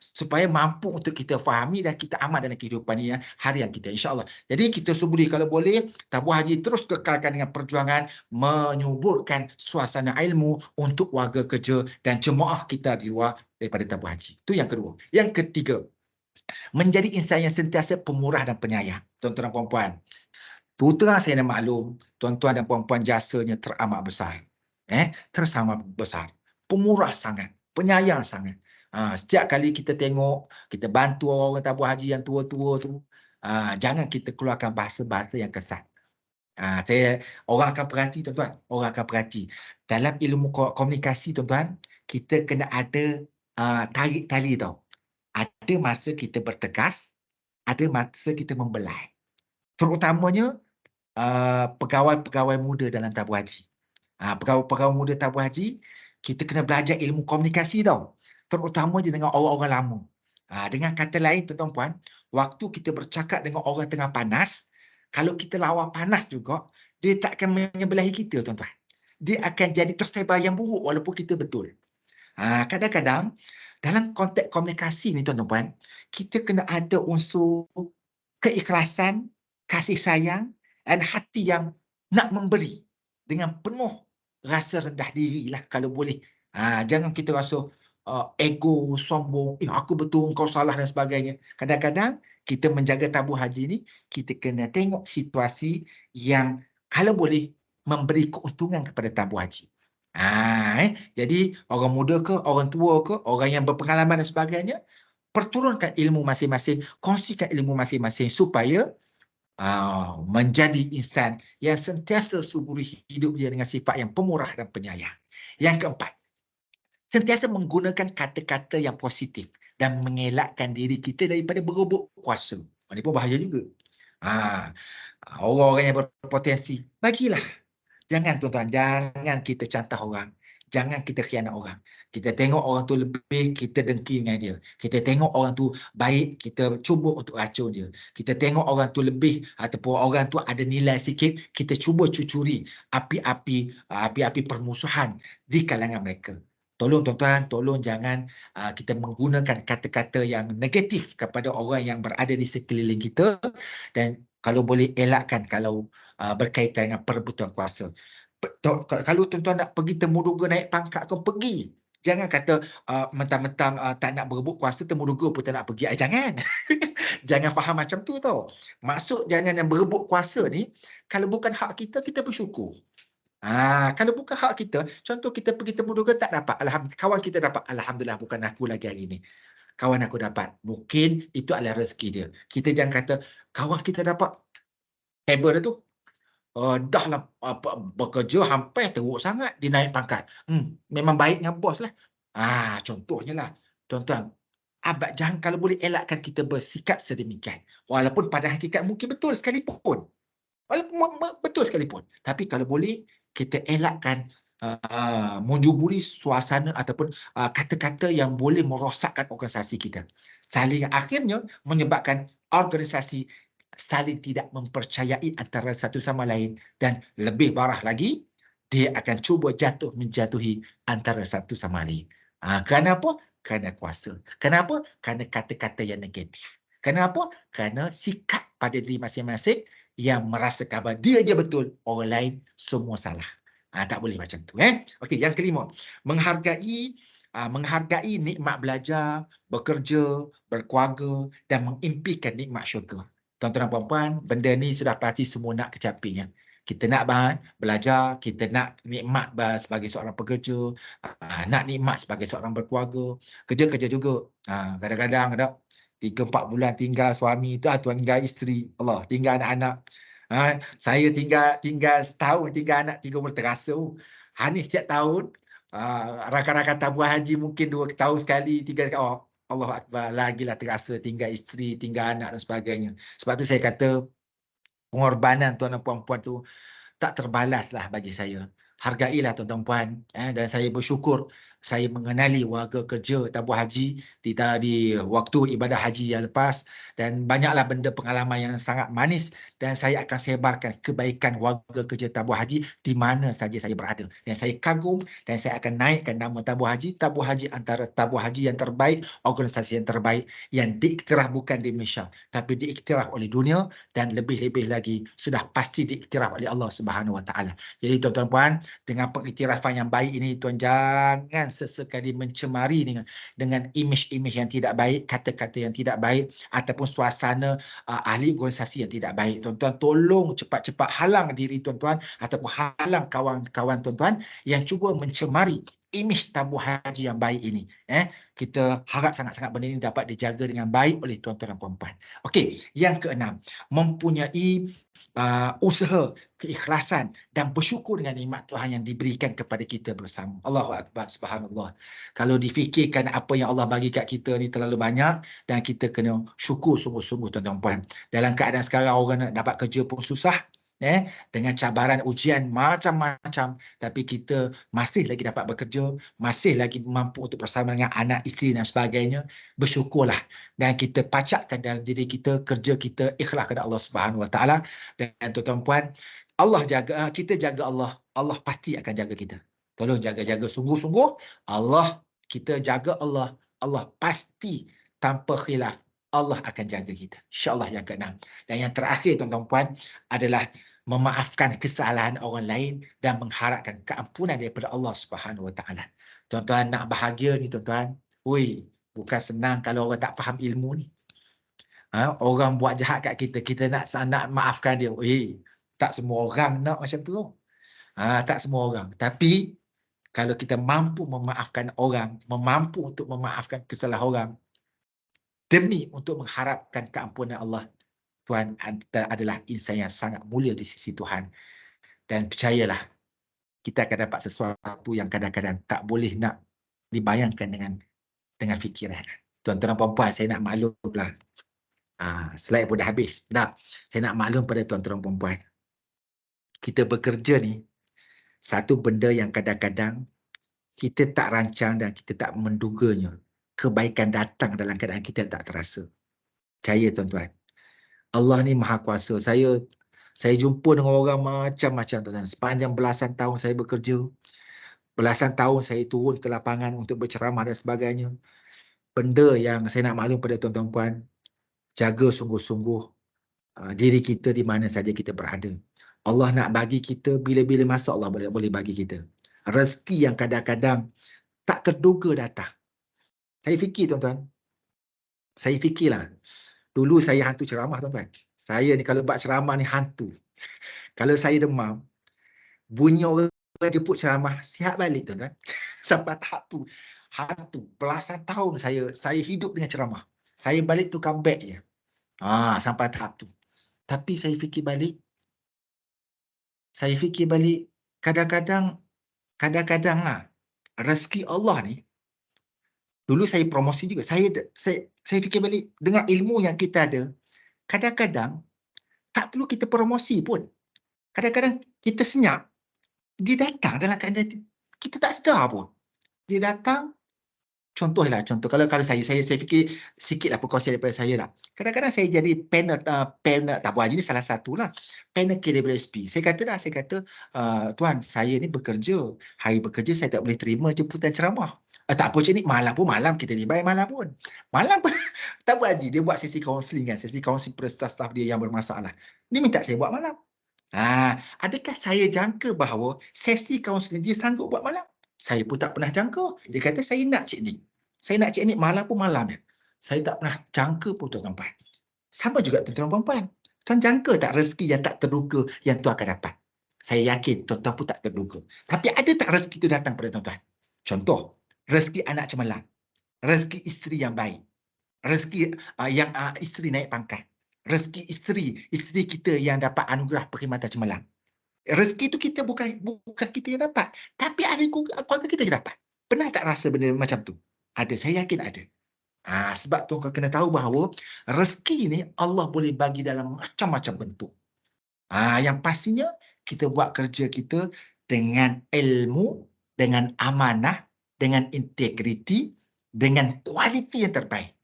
Supaya mampu untuk kita fahami dan kita amal dalam kehidupan ni harian kita, insyaAllah. Jadi kita suburi kalau boleh, tabung haji terus kekalkan dengan perjuangan menyuburkan suasana ilmu untuk warga kerja dan jemaah kita di luar daripada tabung haji. Itu yang kedua. Yang ketiga, menjadi insan yang sentiasa pemurah dan penyayang. Tuan-tuan dan puan-puan, terang saya nak maklum, tuan-tuan dan puan-puan jasanya teramat besar. Teramat besar. Pemurah sangat, penyayang sangat. Setiap kali kita tengok, kita bantu orang tabung haji yang tua-tua tu, jangan kita keluarkan bahasa-bahasa yang kesat. Orang akan perhati tuan-tuan, orang akan perhati. Dalam ilmu komunikasi tuan-tuan, kita kena ada tarik tali tau. Ada masa kita bertegas, ada masa kita membelai. Terutamanya pegawai-pegawai muda dalam tabung haji. Pegawai-pegawai muda tabung haji, kita kena belajar ilmu komunikasi tau. Terutamanya dengan orang-orang lama. Dengan kata lain tuan-tuan puan, waktu kita bercakap dengan orang tengah panas, kalau kita lawan panas juga, dia tak akan menyebelahi kita tuan-tuan. Dia akan jadi tersebar yang buruk walaupun kita betul. Kadang-kadang dalam konteks komunikasi ni tuan-tuan puan, kita kena ada unsur keikhlasan, kasih sayang dan hati yang nak memberi dengan penuh rasa rendah diri lah kalau boleh. Jangan kita rasa ego, sombong, aku betul, kau salah dan sebagainya. Kadang-kadang kita menjaga tabung haji ni, kita kena tengok situasi yang kalau boleh memberi keuntungan kepada tabung haji. Jadi orang muda ke, orang tua ke, orang yang berpengalaman dan sebagainya, perturunkan ilmu masing-masing, kongsikan ilmu masing-masing supaya menjadi insan yang sentiasa suburi hidup dia dengan sifat yang pemurah dan penyayang. Yang keempat, sentiasa menggunakan kata-kata yang positif dan mengelakkan diri kita daripada berebut kuasa. Ini pun bahaya juga. Orang-orang yang berpotensi, bagilah. Jangan tuan-tuan, jangan kita cantah orang. Jangan kita khianat orang. Kita tengok orang tu lebih, kita dengki dengan dia. Kita tengok orang tu baik, kita cuba untuk racun dia. Kita tengok orang tu lebih ataupun orang tu ada nilai sikit, kita cuba cucuri api-api permusuhan di kalangan mereka. Tolong tuan-tuan, tolong jangan kita menggunakan kata-kata yang negatif kepada orang yang berada di sekeliling kita, dan kalau boleh elakkan kalau berkaitan dengan perebutan kuasa. Kalau tuan-tuan nak pergi temuduga naik pangkat, kau pergi. Jangan kata mentang-mentang tak nak berebut kuasa, temuduga pun tak nak pergi. Jangan. Jangan faham macam tu tau. Maksud jangan yang berebut kuasa ni, kalau bukan hak kita, kita bersyukur. Kalau bukan hak kita, contoh kita pergi temuduga tak dapat, alhamdulillah, kawan kita dapat, alhamdulillah, bukan aku lagi hari ni. Kawan aku dapat. Mungkin itu adalah rezeki dia. Kita jangan kata kawan kita dapat, hebat dah tu. Dah lah bekerja hampir teruk sangat, dia naik pangkat. Memang baik dengan bos lah. Contohnya lah. Tuan-tuan, jangan, kalau boleh elakkan kita bersikap sedemikian. Walaupun pada hakikat mungkin betul sekalipun. Betul sekalipun. Tapi kalau boleh, kita elakkan menjuburi suasana ataupun kata-kata yang boleh merosakkan organisasi kita. Saling akhirnya menyebabkan organisasi saling tidak mempercayai antara satu sama lain, dan lebih parah lagi, dia akan cuba menjatuhi antara satu sama lain. Kenapa? Kerana kuasa. Kenapa? Kerana kata-kata yang negatif. Kenapa? Kerana sikap pada diri masing-masing yang merasa kabar dia je betul, orang lain semua salah. Tak boleh macam tu. Okey, yang kelima, menghargai nikmat belajar, bekerja, berkeluarga dan mengimpikan nikmat syurga. Tuan-tuan dan puan-puan, benda ni sudah pasti semua nak kecapinya. Kita nak belajar, kita nak nikmat sebagai seorang pekerja, nak nikmat sebagai seorang berkeluarga, kerja-kerja juga. Kadang-kadang ada 3-4 bulan tinggal suami tu, tinggal isteri, Allah, tinggal anak-anak. Saya tinggal setahun, tinggal anak 3 bulan, terasa. Ni setiap tahun, rakan-rakan tabung haji mungkin 2 tahun sekali, 3 kali. Allah Akbar, lagilah terasa tinggal isteri, tinggal anak dan sebagainya. Sebab tu saya kata, pengorbanan tuan dan puan-puan tu tak terbalas lah bagi saya. Hargailah tuan-tuan puan, dan saya bersyukur saya mengenali warga kerja tabung haji di waktu ibadah haji yang lepas, dan banyaklah benda pengalaman yang sangat manis, dan saya akan sebarkan kebaikan warga kerja tabung haji di mana saja saya berada. Dan saya kagum, dan saya akan naikkan nama tabung haji antara tabung haji yang terbaik, organisasi yang terbaik, yang diiktiraf bukan di Malaysia, tapi diiktiraf oleh dunia, dan lebih-lebih lagi sudah pasti diiktiraf oleh Allah Subhanahu Wa Taala. Jadi tuan-tuan puan, dengan pengiktirafan yang baik ini, tuan jangan sesekali mencemari dengan imej-imej yang tidak baik, kata-kata yang tidak baik, ataupun suasana ahli organisasi yang tidak baik. Tuan-tuan, tolong cepat-cepat halang diri tuan-tuan ataupun halang kawan-kawan tuan-tuan yang cuba mencemari imej tabung haji yang baik ini. Kita harap sangat-sangat benda ini dapat dijaga dengan baik oleh tuan-tuan dan puan-puan. Okey, yang keenam, mempunyai usaha, keikhlasan dan bersyukur dengan nikmat Tuhan yang diberikan kepada kita bersama. Allahu Akbar, subhanallah. Kalau difikirkan apa yang Allah bagi kat kita ni terlalu banyak, dan kita kena syukur sungguh-sungguh tuan-tuan puan. Dalam keadaan sekarang orang nak dapat kerja pun susah, dengan cabaran ujian macam-macam, tapi kita masih lagi dapat bekerja, masih lagi mampu untuk bersama dengan anak, isteri dan sebagainya. Bersyukurlah, dan kita pacakkan dalam diri kita, kerja kita ikhlas kepada Allah Subhanahu Wa Taala. Dan tuan-tuan puan, Allah jaga kita, jaga Allah, Allah pasti akan jaga kita. Tolong jaga-jaga sungguh-sungguh. Kita jaga Allah, Allah pasti tanpa khilaf Allah akan jaga kita. InsyaAllah yang keenam. Dan yang terakhir tuan-tuan puan adalah memaafkan kesalahan orang lain dan mengharapkan keampunan daripada Allah Subhanahu Wa Taala. Tuan-tuan, nak bahagia ni tuan-tuan, bukan senang kalau orang tak faham ilmu ni. Orang buat jahat kat kita, kita nak maafkan dia. Tak semua orang nak macam tu. Tak semua orang. Tapi kalau kita mampu memaafkan orang, mampu untuk memaafkan kesalahan orang demi untuk mengharapkan keampunan Allah, Tuhan adalah insan yang sangat mulia di sisi Tuhan. Dan percayalah, kita akan dapat sesuatu yang kadang-kadang tak boleh nak dibayangkan dengan fikiran. Tuan-tuan dan puan-puan, saya nak maklumlah. Slide pun dah habis. Saya nak maklum pada tuan-tuan dan puan-puan. Kita bekerja ni, satu benda yang kadang-kadang kita tak rancang dan kita tak menduganya. Kebaikan datang dalam keadaan kita tak terasa. Percaya tuan-tuan. Allah ni maha kuasa. Saya jumpa dengan orang macam-macam tuan-tuan. Sepanjang belasan tahun saya bekerja, belasan tahun saya turun ke lapangan untuk berceramah dan sebagainya. Benda yang saya nak maklum pada tuan-tuan puan, jaga sungguh-sungguh diri kita di mana saja kita berada. Allah nak bagi kita bila-bila masa Allah boleh bagi kita. Rezeki yang kadang-kadang tak terduga datang. Saya fikir tuan-tuan, saya fikirlah. Dulu saya hantu ceramah tuan-tuan. Saya ni kalau buat ceramah ni hantu. Kalau saya demam, bunyi orang jemput ceramah, sihat balik tuan-tuan. Sampai tahap tu, hantu. Belasan tahun saya hidup dengan ceramah. Saya balik tu comeback je. Sampai tahap tu. Tapi saya fikir balik, kadang-kadang lah, rezeki Allah ni, dulu saya promosi juga. Saya fikir balik, dengan ilmu yang kita ada, kadang-kadang tak perlu kita promosi pun. Kadang-kadang kita senyap, dia datang dalam keadaan kita tak sedar pun. Dia datang, contoh kalau saya fikir sikitlah perkongsian daripada saya lah. Kadang-kadang saya jadi panel tak buat ini salah satulah panel KWSP. Saya kata tuan, saya ni bekerja. Hari bekerja saya tak boleh terima jemputan ceramah. Tak apa, Cik Nik, malam kita ni baik malam pun. Malam pun tak buat haji. Dia buat sesi kaunseling kan, sesi kaunseling pada staff dia yang bermasalah. Dia minta saya buat malam. Adakah saya jangka bahawa sesi kaunseling dia sanggup buat malam? Saya pun tak pernah jangka. Dia kata, saya nak Cik Nik. Saya nak Cik Nik malam pun malam ya. Saya tak pernah jangka pun tuan-tuan puan. Sama juga tuan-tuan puan. Tuan jangka tak rezeki yang tak terduga yang tuan akan dapat? Saya yakin tuan-tuan pun tak terduga. Tapi ada tak rezeki itu datang pada tuan-tuan? Contoh, rezeki anak cemerlang. Rezeki isteri yang baik. Rezeki yang isteri naik pangkat. Rezeki isteri kita yang dapat anugerah perkhidmatan cemerlang. Rezeki itu kita bukan kita yang dapat, tapi ahli keluarga kita yang dapat. Pernah tak rasa benda macam tu? Ada, saya yakin ada. Sebab tu kau kena tahu bahawa rezeki ni Allah boleh bagi dalam macam-macam bentuk. Yang pastinya kita buat kerja kita dengan ilmu, dengan amanah, dengan integriti, dengan kualiti yang terbaik.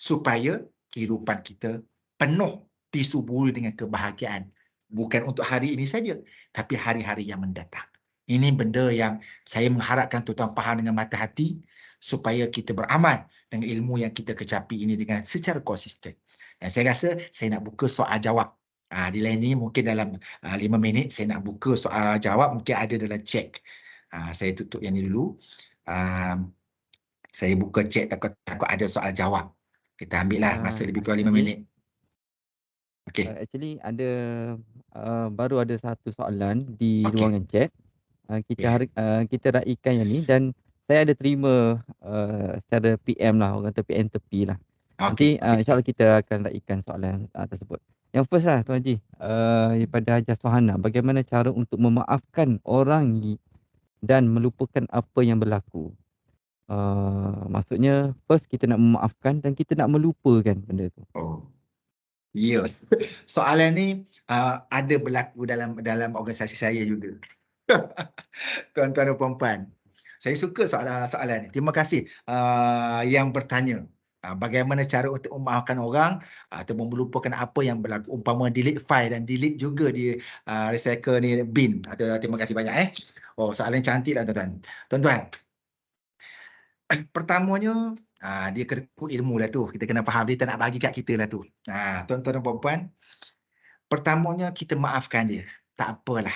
Supaya kehidupan kita penuh disuburi dengan kebahagiaan. Bukan untuk hari ini saja, tapi hari-hari yang mendatang. Ini benda yang saya mengharapkan tuan-tuan faham dengan mata hati, supaya kita beramal dengan ilmu yang kita kecapi ini dengan secara konsisten. Dan saya rasa saya nak buka soal jawab. Di lain ni mungkin dalam 5 minit saya nak buka soal jawab, mungkin ada dalam chat. Saya tutup yang ni dulu. Saya buka chat, takut ada soal jawab. Kita ambil lah masa lebih kurang 5 minit. Okay. Actually ada baru ada satu soalan di Okay. ruangan chat. Kita raikan yang ni dan saya ada terima secara PM lah, orang kata PM tepi lah. Nanti insyaAllah kita akan raikan soalan tersebut. Yang first lah Tuan Haji, daripada Hajar Suhana, bagaimana cara untuk memaafkan orang dan melupakan apa yang berlaku? Maksudnya first kita nak memaafkan dan kita nak melupakan benda tu. Ya. Soalan ni ada berlaku dalam organisasi saya juga. Tuan-tuan dan puan-puan, saya suka soalan ni. Terima kasih yang bertanya. Bagaimana cara untuk memaafkan orang atau melupakan apa yang berlaku, umpama delete file dan delete juga di recycle ni bin. Terima kasih banyak. Soalan cantik lah tuan-tuan. Tuan-tuan, pertamanya dia kena ilmu lah tu. Kita kena faham dia tak nak bagi kat kita lah tu. Tuan-tuan dan puan-puan, pertamanya kita maafkan dia. Tak apalah.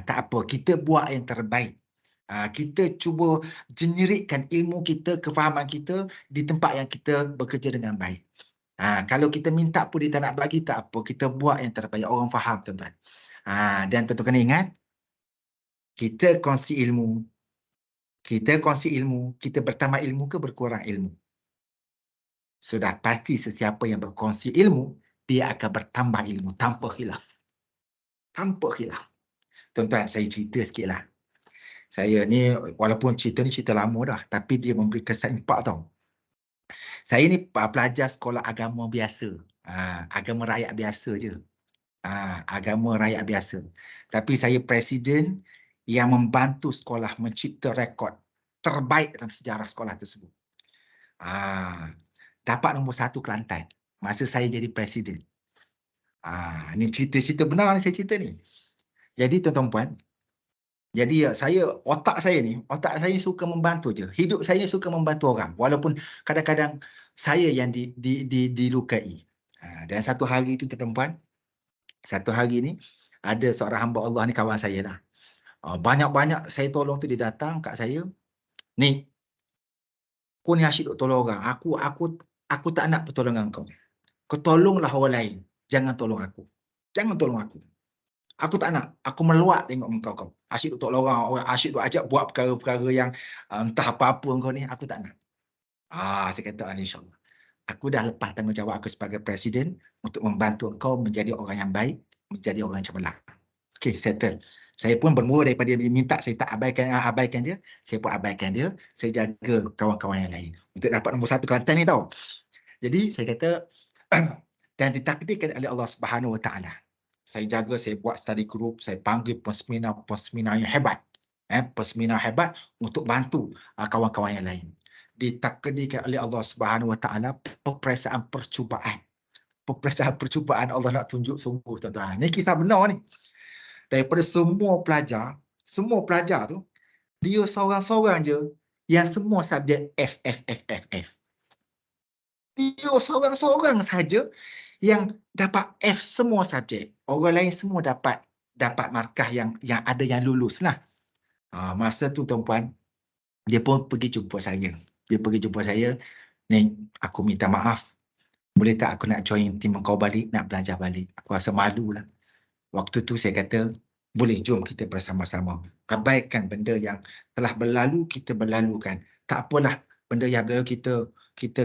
Tak apa. Kita buat yang terbaik. Kita cuba jenyerikkan ilmu kita, kefahaman kita di tempat yang kita bekerja dengan baik. Kalau kita minta pun dia tak nak bagi, tak apa. Kita buat yang terbaik. Orang faham tuan-tuan. Dan tuan-tuan kena ingat, kita kongsi ilmu. Kita bertambah ilmu ke berkurang ilmu? Sudah pasti sesiapa yang berkongsi ilmu, dia akan bertambah ilmu tanpa khilaf. Tanpa khilaf. Tuan-tuan, saya cerita sikit lah. Saya ni, walaupun cerita ni cerita lama dah, tapi dia memberi kesan impak tau. Saya ni pelajar sekolah agama biasa. Agama rakyat biasa je. Agama rakyat biasa. Tapi saya presiden yang membantu sekolah mencipta rekod terbaik dalam sejarah sekolah tersebut. Dapat nombor 1 Kelantan masa saya jadi presiden. Ni cerita-cerita benar ni saya cerita ni. Jadi tuan-tuan puan, Jadi otak saya ni suka membantu je. Hidup saya ni suka membantu orang. Walaupun kadang-kadang saya yang dilukai. Dan satu hari tu tuan-tuan, satu hari ni ada seorang hamba Allah ni, kawan saya lah. Banyak-banyak saya tolong tu, dia datang kat saya, "Ni, kau ni asyik duk tolong orang. Aku tak nak pertolongan kau. Kau tolonglah orang lain. Jangan tolong aku. Jangan tolong aku. Aku tak nak. Aku meluak tengok muka kau. Asyik duk tolong orang, asyik duk ajak buat perkara-perkara yang entah apa-apa kau ni. Aku tak nak." Saya kata, insyaAllah. Aku dah lepas tanggungjawab aku sebagai presiden untuk membantu kau menjadi orang yang baik, menjadi orang yang cemerlang. Okey, settle. Saya pun bermula daripada dia minta saya tak abaikan dia, saya pun abaikan dia, saya jaga kawan-kawan yang lain untuk dapat nombor 1 Kelantan ni tau. Jadi saya kata dan ditakdirkan oleh Allah Subhanahu Wa Taala. Saya jaga, saya buat study group, saya panggil peseminar yang hebat. Peseminar hebat untuk bantu kawan-kawan yang lain. Ditakdirkan oleh Allah Subhanahu Wa Taala peperiksaan percubaan. Peperiksaan percubaan Allah nak tunjuk sungguh, tuan-tuan. Ini kisah benar ni. Daripada semua pelajar tu, dia seorang-seorang je yang semua subjek F, F, F, F, F. Dia seorang-seorang saja yang dapat F semua subjek. Orang lain semua dapat markah yang ada yang lulus lah. Masa tu tuan-puan, dia pun pergi jumpa saya. "Ni, aku minta maaf. Boleh tak aku nak join tim kau balik, nak belajar balik? Aku rasa malu lah." Waktu tu saya kata, "Boleh, jom kita bersama-sama. Abaikan benda yang telah berlalu, kita berlalukan. Tak apalah, benda yang berlalu kita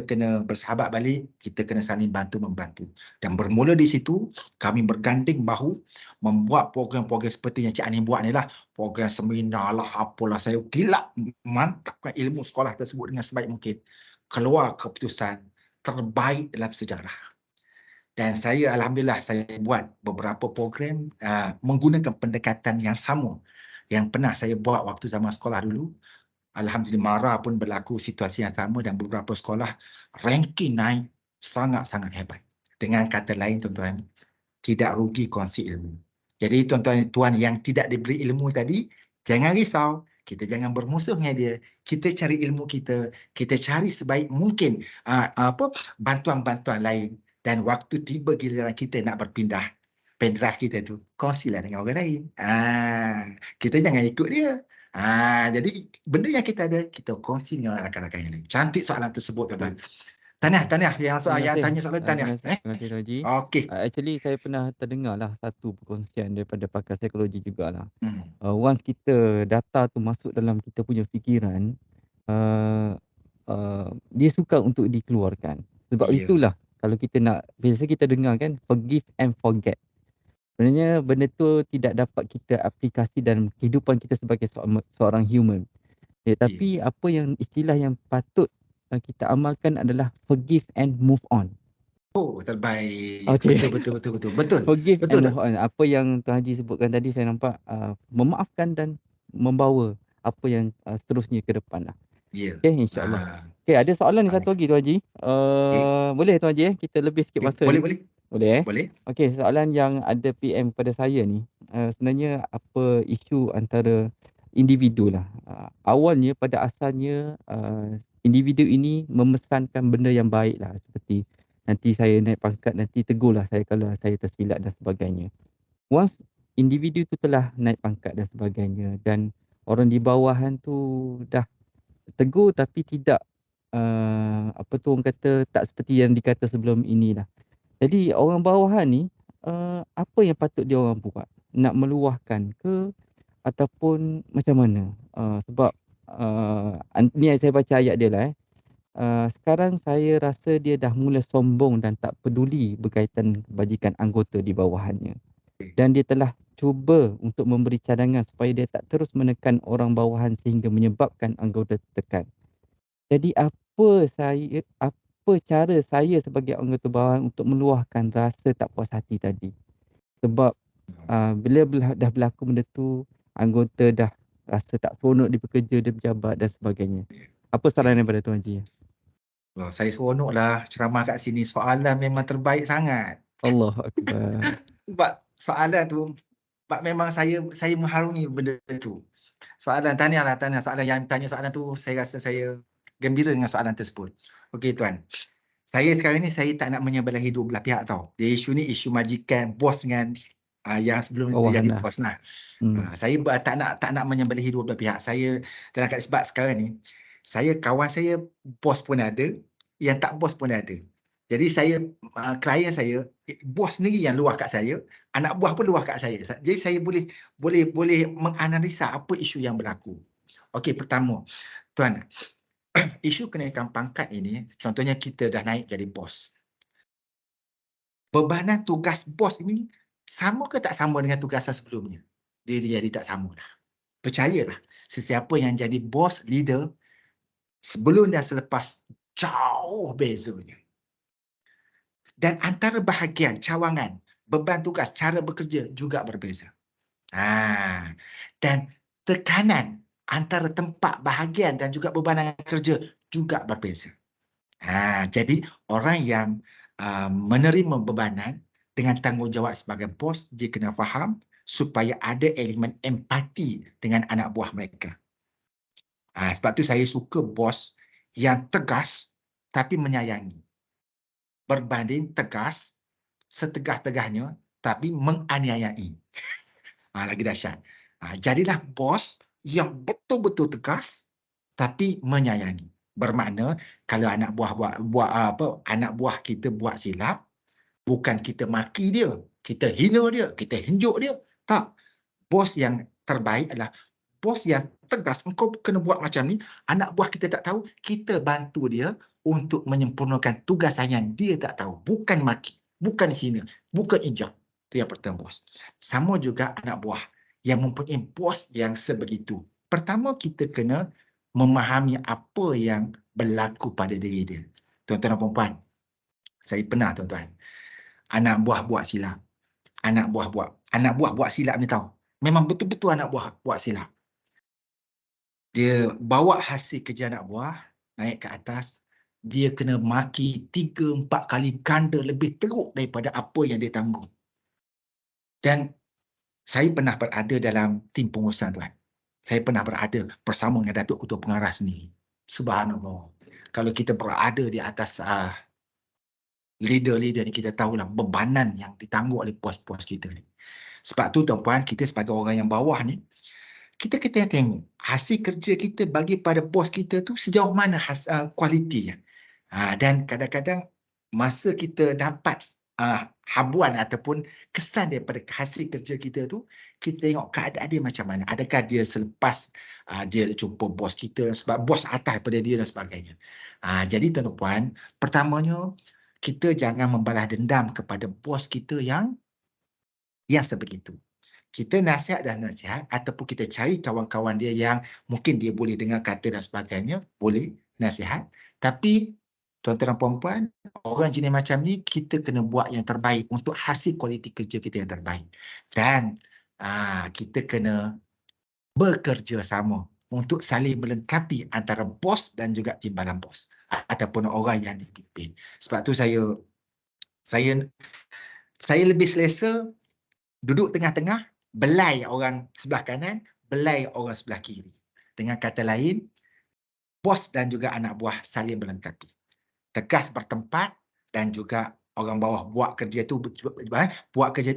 kena bersahabat balik, kita kena saling bantu-membantu." Dan bermula di situ, kami berganding bahu membuat program-program seperti yang Cik Ani buat ni lah. Program seminar lah, apalah. Saya gila mantapkan ilmu sekolah tersebut dengan sebaik mungkin. Keluar keputusan terbaik dalam sejarah. Dan saya alhamdulillah saya buat beberapa program menggunakan pendekatan yang sama yang pernah saya buat waktu zaman sekolah dulu. Alhamdulillah, MARA pun berlaku situasi yang sama dan beberapa sekolah ranking naik sangat-sangat hebat. Dengan kata lain tuan-tuan, tidak rugi kongsi ilmu. Jadi tuan-tuan yang tidak diberi ilmu tadi, jangan risau. Kita jangan bermusuh dengan dia. Kita cari ilmu kita cari sebaik mungkin bantuan-bantuan lain. Dan waktu tiba giliran kita nak berpindah pendrive kita tu, kongsilah dengan orang lain. Kita jangan ikut dia. Jadi benda yang kita ada, kita kongsi dengan rakan-rakan yang lain. Cantik soalan tersebut, tuan-tuan. Tahniah yang tanya soalan tahniah. Terima kasih Tuan Haji. Okey. Actually saya pernah terdengar lah satu perkongsian daripada pakar psikologi jugalah. Once kita data tu masuk dalam kita punya fikiran, dia sukar untuk dikeluarkan. Sebab itulah kalau kita nak, biasa kita dengar kan, forgive and forget. Sebenarnya benda tu tidak dapat kita aplikasi dalam kehidupan kita sebagai seorang human. Tapi apa yang istilah yang patut kita amalkan adalah forgive and move on. Terbaik. Okay. Betul. Forgive and move on. Apa yang Tuan Haji sebutkan tadi, saya nampak memaafkan dan membawa apa yang seterusnya ke depan lah. Okay, insyaAllah. Okay, ada soalan ni satu lagi Tuan Haji. Boleh Tuan Haji kita lebih sikit masa boleh, ni? Boleh. Boleh. Okay, soalan yang ada PM pada saya ni, sebenarnya apa isu antara individu lah. Awalnya pada asalnya individu ini memesankan benda yang baik lah, seperti nanti saya naik pangkat, nanti tegurlah saya kalau saya tersilap dan sebagainya. Once individu tu telah naik pangkat dan sebagainya, dan orang di bawahan tu dah tegur tapi tidak apa tu orang kata, tak seperti yang dikata sebelum inilah. Jadi orang bawahan ni apa yang patut dia orang buat? Nak meluahkan ke ataupun macam mana? Sebab ni saya baca ayat dia lah sekarang saya rasa dia dah mula sombong dan tak peduli berkaitan kebajikan anggota di bawahannya. Dan dia telah cuba untuk memberi cadangan supaya dia tak terus menekan orang bawahan sehingga menyebabkan anggota tertekan. Jadi apa cara saya sebagai anggota bawahan untuk meluahkan rasa tak puas hati tadi? Sebab bila dah berlaku benda tu, anggota dah rasa tak seronok dia bekerja, dia berjabat dan sebagainya. Apa saran daripada Tuan Haji? Saya seronok lah ceramah kat sini. Soalan memang terbaik sangat. Allahu Akbar. Sebab soalan tu memang saya mengharungi benda tu. Tahniah soalan yang tanya soalan tu, saya rasa saya gembira dengan soalan tersebut. Okey tuan. Saya sekarang ni saya tak nak menyebelahi dua belah pihak tau. Dia isu ni isu majikan bos dengan yang sebelum dia Bawahan jadi lah. bos lah. Saya tak nak menyebelahi dua belah pihak. Saya dalam keadaan sebab sekarang ni saya kawan saya bos pun ada, yang tak bos pun ada. Jadi saya klien saya bos sendiri yang luah kat saya, anak buah pun luah kat saya. Jadi saya boleh menganalisa apa isu yang berlaku. Okey, pertama, tuan, isu kenaikan pangkat ini, contohnya kita dah naik jadi bos. Bebanan tugas bos ini sama ke tak sama dengan tugasan sebelumnya? Dia jadi tak sama dah. Percayalah, sesiapa yang jadi bos, leader, sebelum dan selepas jauh bezanya. Dan antara bahagian, cawangan, beban tugas, cara bekerja juga berbeza. Dan tekanan antara tempat, bahagian dan juga bebanan kerja juga berbeza. Jadi orang yang menerima bebanan dengan tanggungjawab sebagai bos, dia kena faham supaya ada elemen empati dengan anak buah mereka. Sebab tu saya suka bos yang tegas tapi menyayangi. Berbanding tegas, setegah-tegahnya tapi menganiayai. Lagi dahsyat. Jadilah bos yang betul-betul tegas tapi menyayangi. Bermakna kalau anak buah kita buat silap, bukan kita maki dia, kita hina dia, kita hinjuk dia. Tak. Bos yang terbaik adalah bos yang tegas. Engkau kena buat macam ni, anak buah kita tak tahu, kita bantu dia untuk menyempurnakan tugas yang dia tak tahu. Bukan maki, bukan hina, bukan injak. Itu yang pertama, bos. Sama juga anak buah yang mempunyai bos yang sebegitu. Pertama, kita kena memahami apa yang berlaku pada diri dia. Tuan-tuan dan puan-puan, saya pernah tuan-tuan, anak buah buat silap. Anak buah buat silap ni tahu. Memang betul-betul anak buah buat silap. Dia bawa hasil kerja anak buah naik ke atas, dia kena maki 3-4 kali ganda lebih teruk daripada apa yang dia tanggung. Dan saya pernah berada dalam tim pengurusan, tuan. Saya pernah berada bersama dengan Datuk Ketua Pengarah sendiri. Subhanallah. Kalau kita berada di atas leader-leader ni, kita tahulah bebanan yang ditanggung oleh bos-bos kita ni. Sebab tu tuan-puan, kita sebagai orang yang bawah ni, kita kena tengok hasil kerja kita bagi pada bos kita tu sejauh mana kualitinya. Dan kadang-kadang masa kita dapat habuan ataupun kesan daripada hasil kerja kita tu, kita tengok keadaan dia macam mana. Adakah dia selepas dia jumpa bos kita, sebab bos atas daripada dia dan sebagainya. Jadi tuan-tuan, pertamanya kita jangan membalas dendam kepada bos kita yang sebegitu. Kita nasihat dan nasihat, ataupun kita cari kawan-kawan dia yang mungkin dia boleh dengar kata dan sebagainya, boleh nasihat. Tapi tuan-tuan dan puan-puan, orang jenis macam ni kita kena buat yang terbaik untuk hasil kualiti kerja kita yang terbaik. Dan kita kena bekerja sama untuk saling melengkapi antara bos dan juga timbalan bos ataupun orang yang dipimpin. Sebab tu saya lebih selesa duduk tengah-tengah, belai orang sebelah kanan, belai orang sebelah kiri. Dengan kata lain, bos dan juga anak buah saling melengkapi. Tegas bertempat dan juga orang bawah buat kerja tu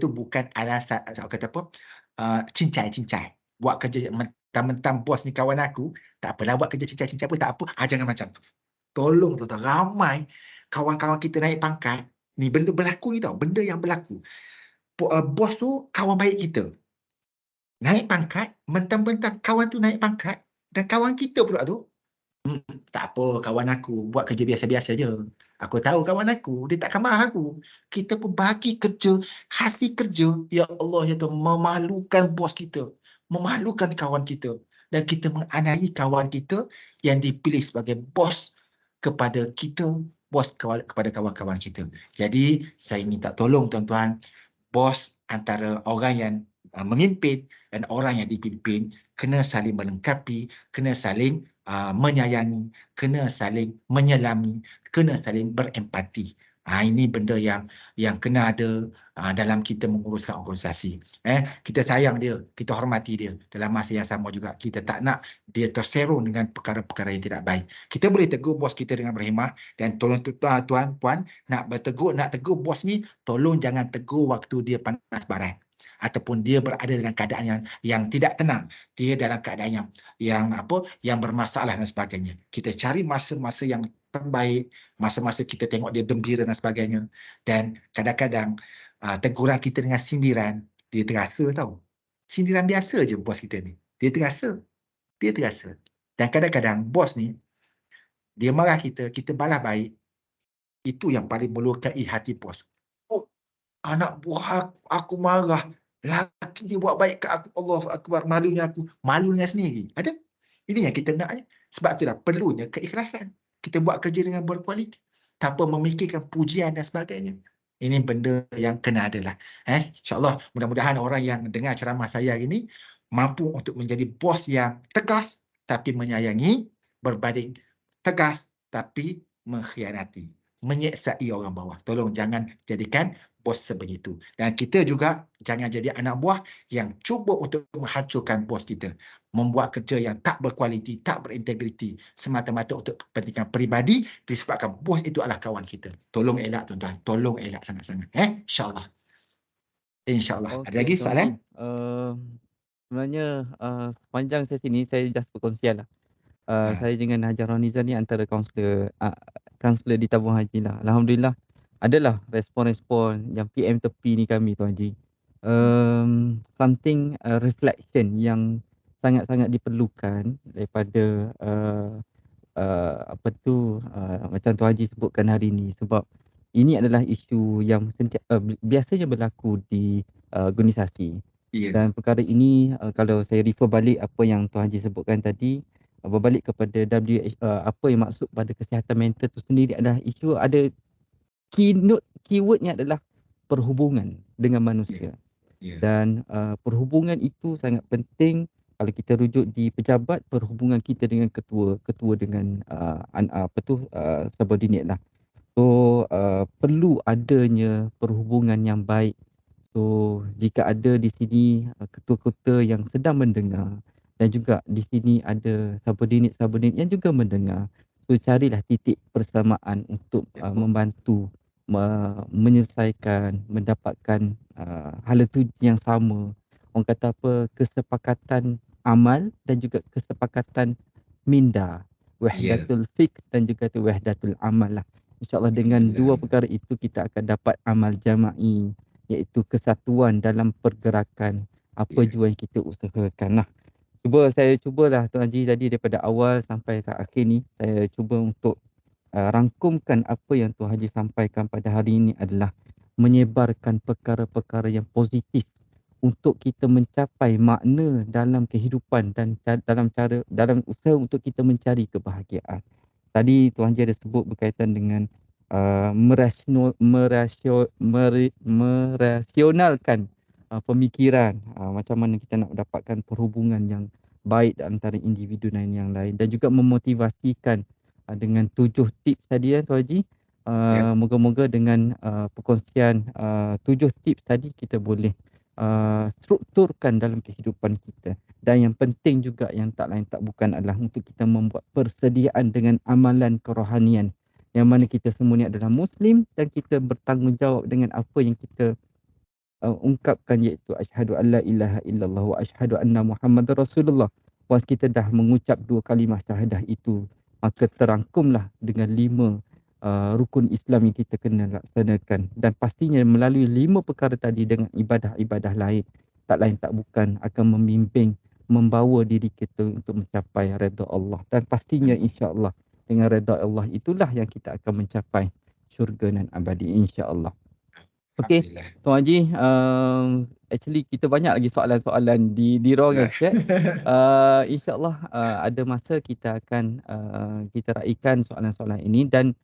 bukan alasan kata apa cincai. Buat kerja mentang-mentang bos ni kawan aku, tak apalah buat kerja cincai pun tak apa. Jangan macam tu. Tolong tuan-tuan, ramai kawan-kawan kita naik pangkat, ni benda berlaku ni tau, benda yang berlaku. Bos tu kawan baik kita. Naik pangkat, mentang-mentang kawan tu naik pangkat, dan kawan kita pula tu, tak apa, kawan aku buat kerja biasa-biasa je. Aku tahu kawan aku, dia takkan marah aku. Kita pun bagi kerja, hasil kerja, ya Allah, ya Tuhan, memalukan bos kita, memalukan kawan kita. Dan kita menganiaya kawan kita yang dipilih sebagai bos kepada kita, bos kepada kawan-kawan kita. Jadi, saya minta tolong tuan-tuan, bos antara orang yang memimpin dan orang yang dipimpin kena saling melengkapi, kena saling menyayangi, kena saling menyelami, kena saling berempati. Ini benda yang kena ada dalam kita menguruskan organisasi. Kita sayang dia, kita hormati dia. Dalam masa yang sama juga kita tak nak dia terserong dengan perkara-perkara yang tidak baik. Kita boleh tegur bos kita dengan berhemah, dan tolong tuan puan nak tegur bos ni, tolong jangan tegur waktu dia panas barat ataupun dia berada dalam keadaan yang tidak tenang, dia dalam keadaan yang bermasalah dan sebagainya. Kita cari masa-masa yang terbaik, masa-masa kita tengok dia gembira dan sebagainya. Dan kadang-kadang teguran kita dengan sindiran, dia terasa tau. Sindiran biasa je bos kita ni. Dia terasa. Dan kadang-kadang bos ni, dia marah kita, kita balas baik. Itu yang paling melukai hati bos. Oh, anak buah aku marah. Laki dia buat baik kat aku. Allah Akbar, malunya aku. Malu dengan sendiri. Ada? Ini yang kita nak. Sebab itulah perlunya keikhlasan. Kita buat kerja dengan berkualiti tanpa memikirkan pujian dan sebagainya. Ini benda yang kena adalah. InsyaAllah, mudah-mudahan orang yang dengar ceramah saya hari ini mampu untuk menjadi bos yang tegas tapi menyayangi, berbanding tegas tapi mengkhianati, menyeksai orang bawah. Tolong jangan jadikan bos sebegitu. Dan kita juga jangan jadi anak buah yang cuba untuk menghancurkan bos kita. Membuat kerja yang tak berkualiti, tak berintegriti, semata-mata untuk kepentingan peribadi disebabkan bos itu adalah kawan kita. Tolong elak tuan-tuan. Tolong elak sangat-sangat. InsyaAllah. InsyaAllah. Ada Okey, lagi Tuan Haji. soalan? Sebenarnya sepanjang sesi ni saya just berkongsian lah. Ha, Saya dengan Haji Roniza ni antara kaunselor di tabung haji lah. Alhamdulillah adalah respon-respon yang PM tepi ni kami Tuan Haji. Something reflection yang sangat-sangat diperlukan daripada macam Tuan Haji sebutkan hari ni, sebab ini adalah isu yang biasanya berlaku di organisasi. ya, Dan perkara ini kalau saya refer balik apa yang Tuan Haji sebutkan tadi, berbalik kepada apa yang maksud pada kesihatan mental tu sendiri adalah isu, ada keywordnya adalah perhubungan dengan ya, manusia. ya, Dan perhubungan itu sangat penting. Kalau kita rujuk di pejabat, perhubungan kita dengan ketua dengan subordinate lah. So perlu adanya perhubungan yang baik. So jika ada di sini ketua-ketua yang sedang mendengar, dan juga di sini ada subordinate yang juga mendengar, so carilah titik persamaan untuk membantu menyelesaikan, mendapatkan hala tuju yang sama. Orang kata apa, kesepakatan amal dan juga kesepakatan minda. ya. Wahdatul fiqh dan juga tu wahdatul amal lah. InsyaAllah dengan dua Alhamdulillah. perkara itu kita akan dapat amal jama'i, iaitu kesatuan dalam pergerakan apa Ya, jua yang kita usahakan lah. Saya cubalah Tuan Haji tadi daripada awal sampai ke akhir ni, saya cuba untuk rangkumkan apa yang Tuan Haji sampaikan pada hari ini adalah menyebarkan perkara-perkara yang positif untuk kita mencapai makna dalam kehidupan dan dalam usaha untuk kita mencari kebahagiaan. Tadi Tuan Haji ada sebut berkaitan dengan merasionalkan pemikiran, macam mana kita nak mendapatkan perhubungan yang baik antara individu dan yang lain, dan juga memotivasikan dengan 7 tips tadi Tuan Haji. ya, Moga-moga dengan perkongsian 7 tips tadi kita boleh strukturkan dalam kehidupan kita. Dan yang penting juga yang tak lain tak bukan adalah untuk kita membuat persediaan dengan amalan kerohanian, yang mana kita semua ni adalah Muslim dan kita bertanggungjawab dengan apa yang kita ungkapkan, iaitu asyhadu alla ilaha illallah wa asyhadu anna Muhammadar Rasulullah. Once kita dah mengucap 2 kalimah syahadah itu, maka terangkumlah dengan 5 rukun Islam yang kita kena laksanakan, dan pastinya melalui 5 perkara tadi dengan ibadah-ibadah lain, tak lain tak bukan akan membimbing, membawa diri kita untuk mencapai redha Allah, dan pastinya insya-Allah dengan redha Allah itulah yang kita akan mencapai syurga dan abadi insya-Allah. Okey, Alhamdulillah. Tuan Haji, actually kita banyak lagi soalan-soalan di ruangan Ya. chat. InsyaAllah ada masa kita akan kita raikan soalan-soalan ini, dan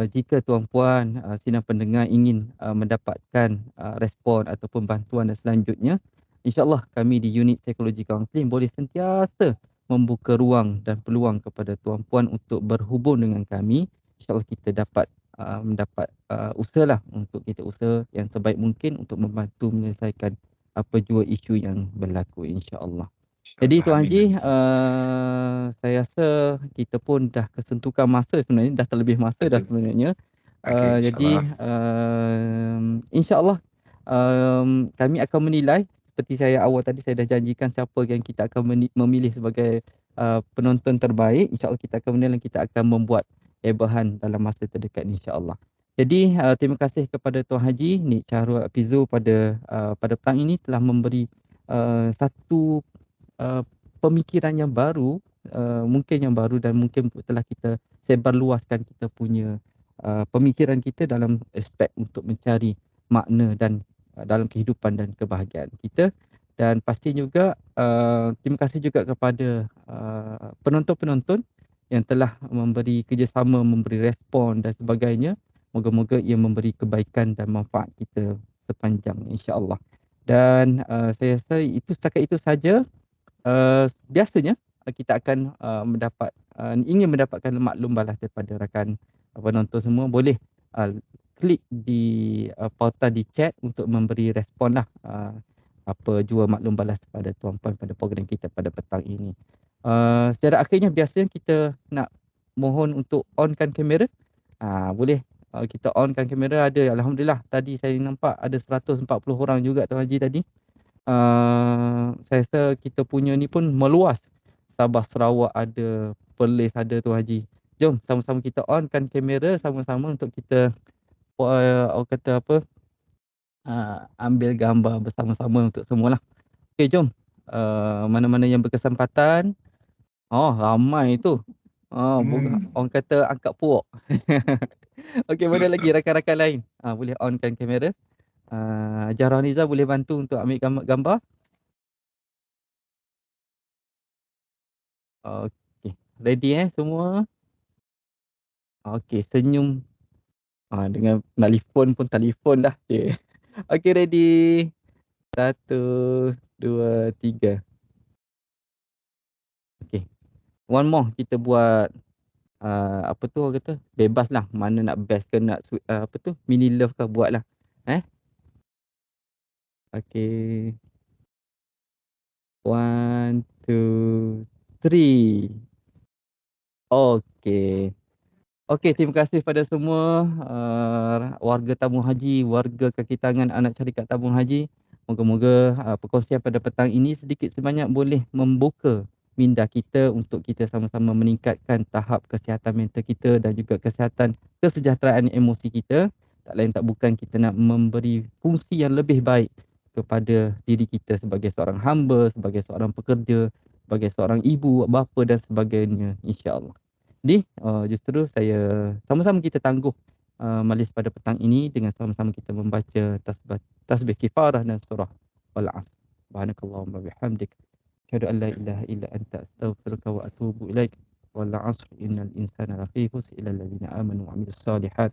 jika tuan-puan sidang pendengar ingin mendapatkan respon ataupun bantuan dan selanjutnya, insyaAllah kami di unit psikologi kaunseling boleh sentiasa membuka ruang dan peluang kepada tuan-puan untuk berhubung dengan kami. InsyaAllah kita dapat mendapat usahalah untuk kita usaha yang sebaik mungkin untuk membantu menyelesaikan apa jua isu yang berlaku, insya-Allah. Jadi InsyaAllah. Tuan Amin. Haji, Amin. saya rasa kita pun dah kesentukan masa sebenarnya, dah terlebih masa dah Betul. sebenarnya. Okey, Jadi insyaAllah. insya-Allah kami akan menilai seperti saya awal tadi saya dah janjikan siapa yang kita akan memilih sebagai penonton terbaik. InsyaAllah kita akan menilai, kita akan membuat ebahan dalam masa terdekat, insya-Allah. Jadi terima kasih kepada Tuan Haji Nik Syahrul Apizzo pada petang ini telah memberi satu pemikiran yang baru, mungkin yang baru dan mungkin telah kita sebarluaskan kita punya pemikiran kita dalam aspek untuk mencari makna dan dalam kehidupan dan kebahagiaan kita. Dan pasti juga terima kasih juga kepada penonton-penonton yang telah memberi kerjasama, memberi respon dan sebagainya. Moga-moga ia memberi kebaikan dan manfaat kita sepanjang, insya-Allah. Dan saya rasa itu setakat itu saja. Biasanya kita akan ingin mendapatkan maklum balas daripada rakan penonton semua, boleh uh, klik di pautan di chat untuk memberi respon lah, apa jua maklum balas pada tuan puan pada program kita pada petang ini. Secara akhirnya biasanya kita nak mohon untuk onkan kamera. Boleh kita onkan kamera. Ada, alhamdulillah tadi saya nampak ada 140 orang juga Tuan Haji tadi. Saya rasa kita punya ni pun meluas. Sabah, Sarawak ada, Perlis ada Tuan Haji. Jom sama-sama kita onkan kamera sama-sama untuk kita orang kata apa, ambil gambar bersama-sama untuk semualah. Okey, jom. Mana-mana yang berkesempatan. Oh, ramai tu. Orang kata angkat puak. Okey, mana lagi rakan-rakan lain? Boleh onkan kamera. Jarrah Niza boleh bantu untuk ambil gambar. Okey, ready semua? Okey, senyum. Dengan telefon pun telefon dah. Okay. Okey, ready. 1, 2, 3. Okey. One more kita buat apa tu orang kata? Bebas lah. Mana nak best ke nak apa tu? Mini love ke buat lah. Okey. 1, 2, 3. Okey. Okey, terima kasih pada semua warga tabung haji, warga kaki tangan anak syarikat tabung haji. Moga-moga perkongsian pada petang ini sedikit sebanyak boleh membuka minda kita untuk kita sama-sama meningkatkan tahap kesihatan mental kita dan juga kesihatan kesejahteraan emosi kita. Tak lain tak bukan kita nak memberi fungsi yang lebih baik kepada diri kita sebagai seorang hamba, sebagai seorang pekerja, sebagai seorang ibu, bapa dan sebagainya, insya-Allah. Jadi justru saya sama-sama kita tangguh majlis pada petang ini dengan sama-sama kita membaca tasbih kifarah dan surah Wal 'Asr. Subhanakallahumma bihamdik asyhadu an la ilaha illa anta astaghfiruka wa atubu ilaik. Wal 'asr innal insana lafi khusr illa alladziina aamanu wa 'amilus shalihat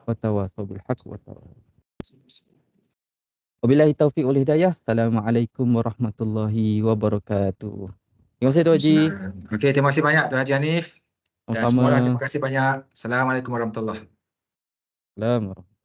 wa tawassaw bil haqqi wa tawassaw. Wabillahi taufiq wal hidayah. Assalamualaikum warahmatullahi wabarakatuh. Terima kasih Tuan Haji. Okey, terima kasih banyak Tuan Haji Hanif. Dan Sama-sama. semualah terima kasih banyak. Assalamualaikum warahmatullahi. Assalamualaikum.